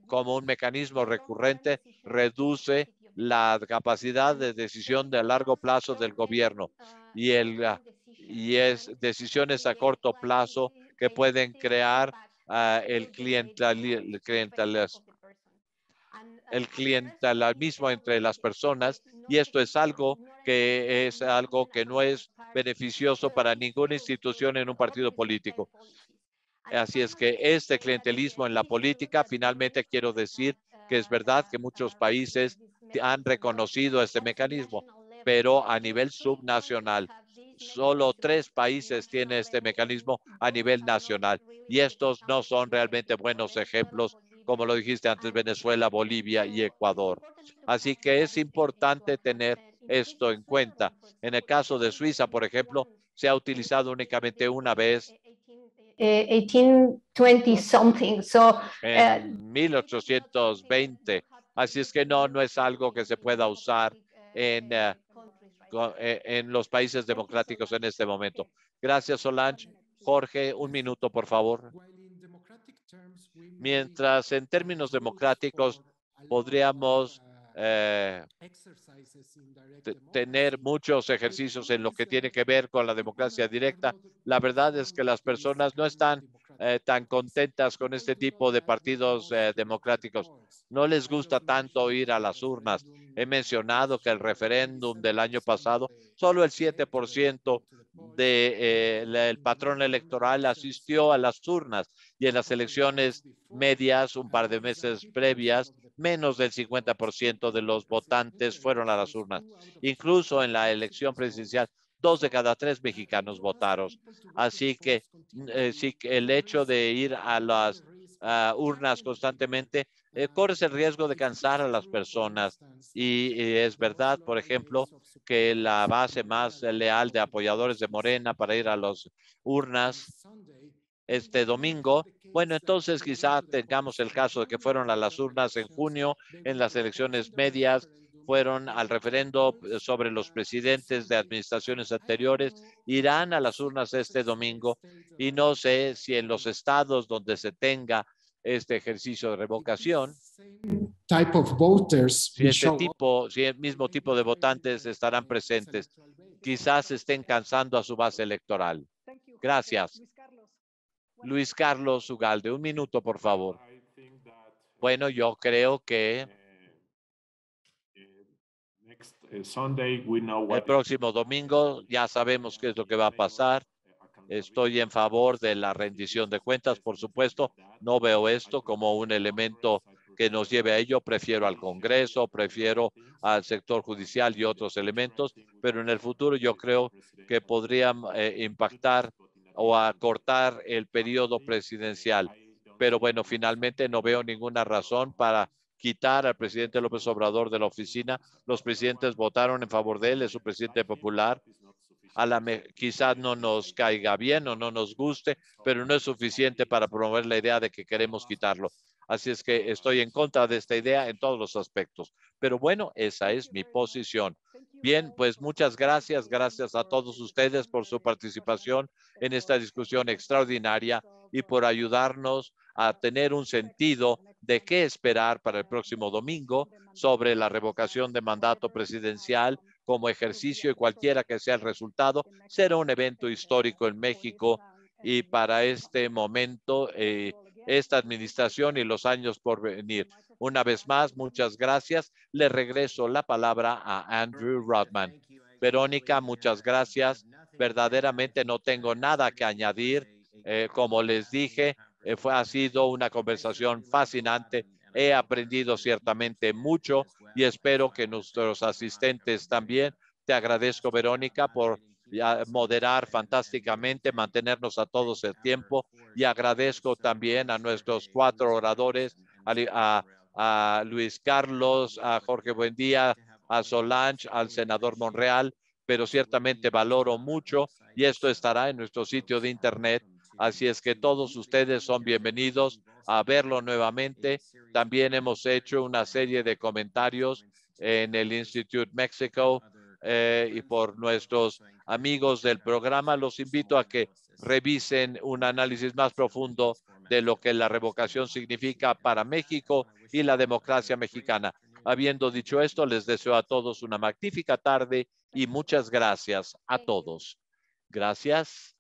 como un mecanismo recurrente reduce la capacidad de decisión de largo plazo del gobierno y es decisiones a corto plazo que pueden crear el clientelismo. el clientelismo entre las personas, y esto es algo que no es beneficioso para ninguna institución en un partido político. Así es que este clientelismo en la política, finalmente quiero decir que es verdad que muchos países han reconocido este mecanismo, pero a nivel subnacional. Solo 3 países tienen este mecanismo a nivel nacional, y estos no son realmente buenos ejemplos, como lo dijiste antes, Venezuela, Bolivia y Ecuador. Así que es importante tener esto en cuenta. En el caso de Suiza, por ejemplo, se ha utilizado únicamente una vez 1820 something. en 1820. Así es que no es algo que se pueda usar en, en los países democráticos en este momento. Gracias, Solange. Jorge, un minuto, por favor. Mientras en términos democráticos podríamos tener muchos ejercicios en lo que tiene que ver con la democracia directa, la verdad es que las personas no están tan contentas con este tipo de partidos democráticos. No les gusta tanto ir a las urnas. He mencionado que el referéndum del año pasado, solo el 7% del patrón electoral asistió a las urnas, y en las elecciones medias, un par de meses previas, menos del 50% de los votantes fueron a las urnas. Incluso en la elección presidencial, 2 de cada 3 mexicanos votaron. Así que sí, el hecho de ir a las urnas constantemente corres el riesgo de cansar a las personas. Y es verdad, por ejemplo, que la base más leal de apoyadores de Morena para ir a las urnas este domingo, bueno, entonces quizá tengamos el caso de que fueron a las urnas en junio, en las elecciones medias, fueron al referendo sobre los presidentes de administraciones anteriores, irán a las urnas este domingo, y no sé si en los estados donde se tenga este ejercicio de revocación, si el mismo tipo de votantes estarán presentes, quizás estén cansando a su base electoral. Gracias. Luis Carlos Ugalde, un minuto, por favor. Bueno, yo creo que el próximo domingo ya sabemos qué es lo que va a pasar. Estoy en favor de la rendición de cuentas, por supuesto. No veo esto como un elemento que nos lleve a ello. Prefiero al Congreso, prefiero al sector judicial y otros elementos, pero en el futuro yo creo que podrían impactar o acortar el periodo presidencial. Pero bueno, finalmente no veo ninguna razón para quitar al presidente López Obrador de la oficina. Los presidentes votaron en favor de él, es su presidente popular. Quizás no nos caiga bien o no nos guste, pero no es suficiente para promover la idea de que queremos quitarlo. Así es que estoy en contra de esta idea en todos los aspectos. Pero bueno, esa es mi posición. Bien, pues muchas gracias. Gracias a todos ustedes por su participación en esta discusión extraordinaria y por ayudarnos a tener un sentido de qué esperar para el próximo domingo sobre la revocación de mandato presidencial como ejercicio, y cualquiera que sea el resultado, será un evento histórico en México, y para este momento, esta administración y los años por venir. Una vez más, muchas gracias. Le regreso la palabra a Andrew Rodman. Verónica, muchas gracias. Verdaderamente no tengo nada que añadir. Como les dije, ha sido una conversación fascinante. He aprendido ciertamente mucho y espero que nuestros asistentes también. Te agradezco, Verónica, por moderar fantásticamente, mantenernos a todos el tiempo, y agradezco también a nuestros 4 oradores, a Luis Carlos, a Jorge Buendía, a Solange, al senador Monreal, pero ciertamente valoro mucho, y esto estará en nuestro sitio de internet. Así es que todos ustedes son bienvenidos a verlo nuevamente. También hemos hecho una serie de comentarios en el Institute Mexico y por nuestros amigos del programa. Los invito a que revisen un análisis más profundo de lo que la revocación significa para México y la democracia mexicana. Habiendo dicho esto, les deseo a todos una magnífica tarde y muchas gracias a todos. Gracias.